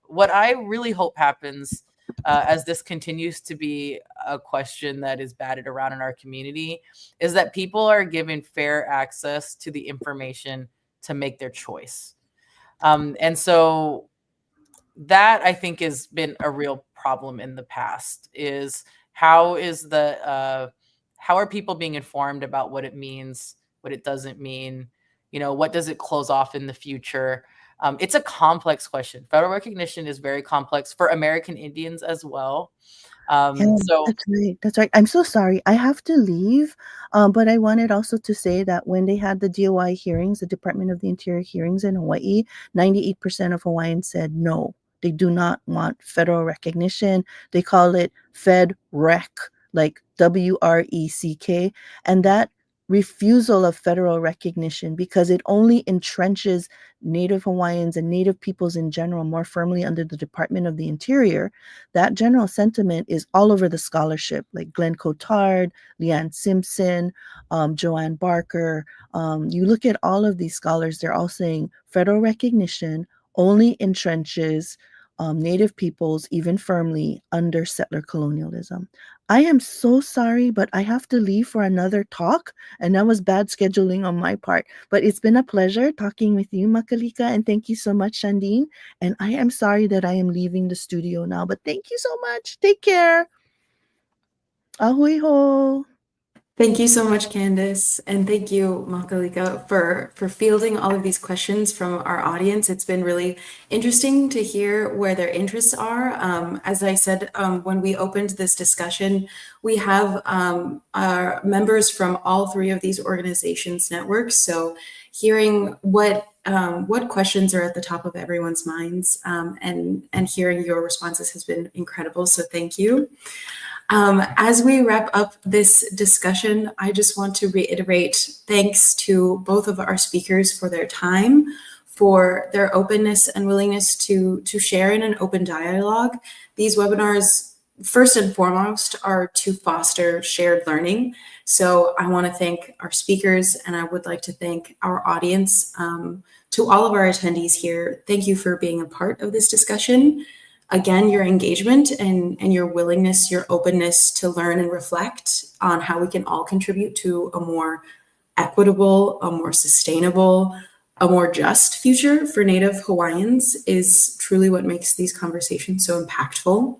What I really hope happens as this continues to be a question that is batted around in our community is that people are given fair access to the information to make their choice. And so that I think has been a real problem in the past is how are people being informed about what it means, what it doesn't mean, what does it close off in the future? It's a complex question. Federal recognition is very complex for American Indians as well. That's right. I'm so sorry. I have to leave. But I wanted also to say that when they had the DOI hearings, the Department of the Interior hearings in Hawaii, 98% of Hawaiians said no. They do not want federal recognition. They call it FedRec, like WRECK. And that refusal of federal recognition, because it only entrenches Native Hawaiians and Native peoples in general more firmly under the Department of the Interior, that general sentiment is all over the scholarship, like Glenn Cotard, Leanne Simpson, Joanne Barker. You look at all of these scholars, they're all saying federal recognition only entrenches Native peoples even firmly under settler colonialism. I am so sorry, but I have to leave for another talk, and that was bad scheduling on my part. But it's been a pleasure talking with you, Makalika, and thank you so much, Shandine. And I am sorry that I am leaving the studio now, but thank you so much. Take care. Ahui ho. Thank you so much, Candace, and thank you, Makalika, for fielding all of these questions from our audience. It's been really interesting to hear where their interests are. As I said, when we opened this discussion, we have our members from all three of these organizations' networks. So hearing what questions are at the top of everyone's minds and hearing your responses has been incredible. So thank you. As we wrap up this discussion, I just want to reiterate thanks to both of our speakers for their time, for their openness and willingness to share in an open dialogue. These webinars, first and foremost, are to foster shared learning. So I want to thank our speakers, and I would like to thank our audience. To all of our attendees here, thank you for being a part of this discussion. Again, your engagement and your willingness, your openness to learn and reflect on how we can all contribute to a more equitable, a more sustainable, a more just future for Native Hawaiians is truly what makes these conversations so impactful.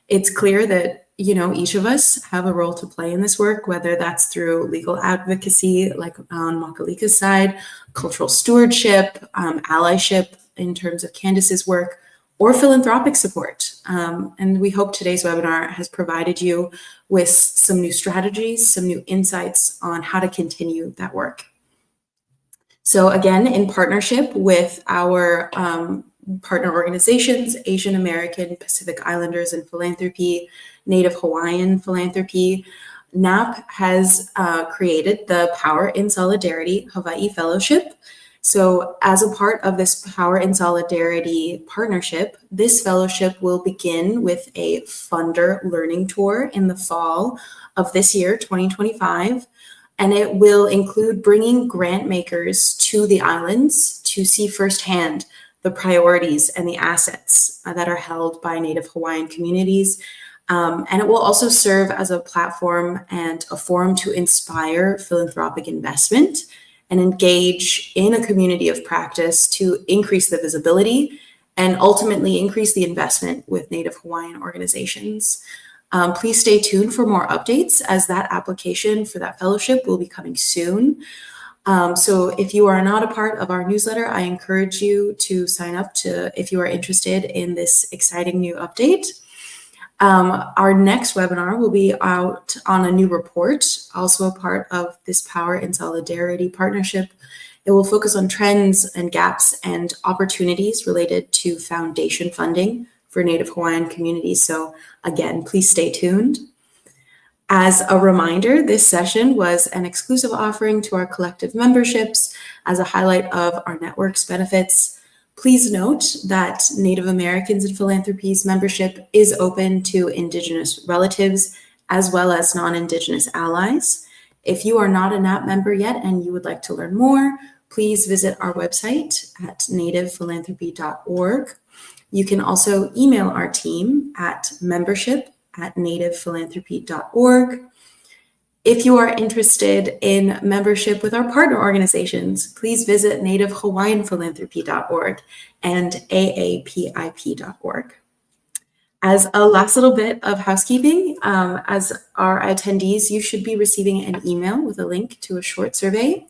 It's clear that, each of us have a role to play in this work, whether that's through legal advocacy, like on Makalika's side, cultural stewardship, allyship in terms of Candace's work, or philanthropic support. And we hope today's webinar has provided you with some new strategies, some new insights on how to continue that work. So again, in partnership with our partner organizations, Asian American, Pacific Islanders in Philanthropy, Native Hawaiian Philanthropy, NAP has created the Power in Solidarity Hawaii Fellowship. So as a part of this Power in Solidarity partnership, this fellowship will begin with a funder learning tour in the fall of this year, 2025. And it will include bringing grant makers to the islands to see firsthand the priorities and the assets that are held by Native Hawaiian communities. And it will also serve as a platform and a forum to inspire philanthropic investment and engage in a community of practice to increase the visibility and ultimately increase the investment with Native Hawaiian organizations. Please stay tuned for more updates as that application for that fellowship will be coming soon. So if you are not a part of our newsletter, I encourage you to sign up if you are interested in this exciting new update. Our next webinar will be out on a new report, also a part of this Power and Solidarity Partnership. It will focus on trends and gaps and opportunities related to foundation funding for Native Hawaiian communities. So again, please stay tuned. As a reminder, this session was an exclusive offering to our collective memberships as a highlight of our network's benefits. Please note that Native Americans in Philanthropy's membership is open to Indigenous relatives as well as non-Indigenous allies. If you are not a NAP member yet and you would like to learn more, please visit our website at nativephilanthropy.org. You can also email our team at membership@nativephilanthropy.org. If you are interested in membership with our partner organizations, please visit nativehawaiianphilanthropy.org and aapip.org. As a last little bit of housekeeping, as our attendees, you should be receiving an email with a link to a short survey.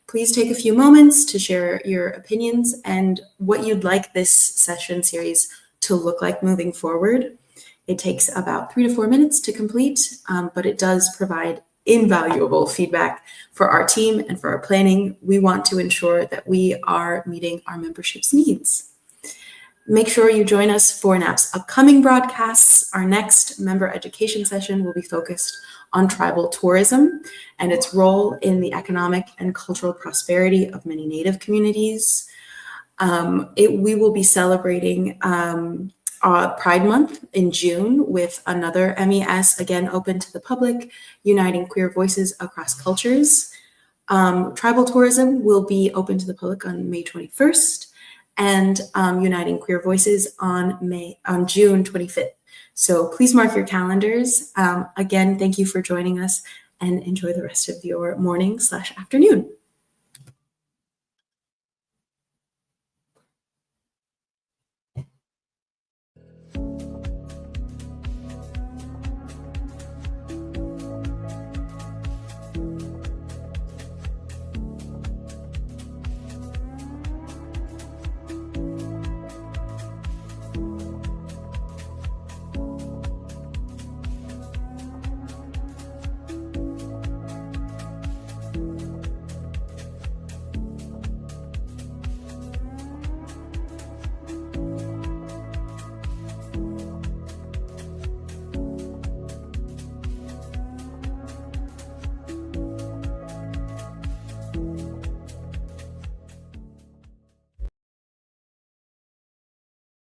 Please take a few moments to share your opinions and what you'd like this session series to look like moving forward. It takes about 3 to 4 minutes to complete, but it does provide invaluable feedback for our team and for our planning. We want to ensure that we are meeting our membership's needs. Make sure you join us for NAP's upcoming broadcasts. Our next member education session will be focused on tribal tourism and its role in the economic and cultural prosperity of many Native communities. We will be celebrating Pride Month in June with another MES, again open to the public, uniting queer voices across cultures. Tribal tourism will be open to the public on May 21st and uniting queer voices on June 25th. So please mark your calendars. Again, thank you for joining us and enjoy the rest of your morning/afternoon.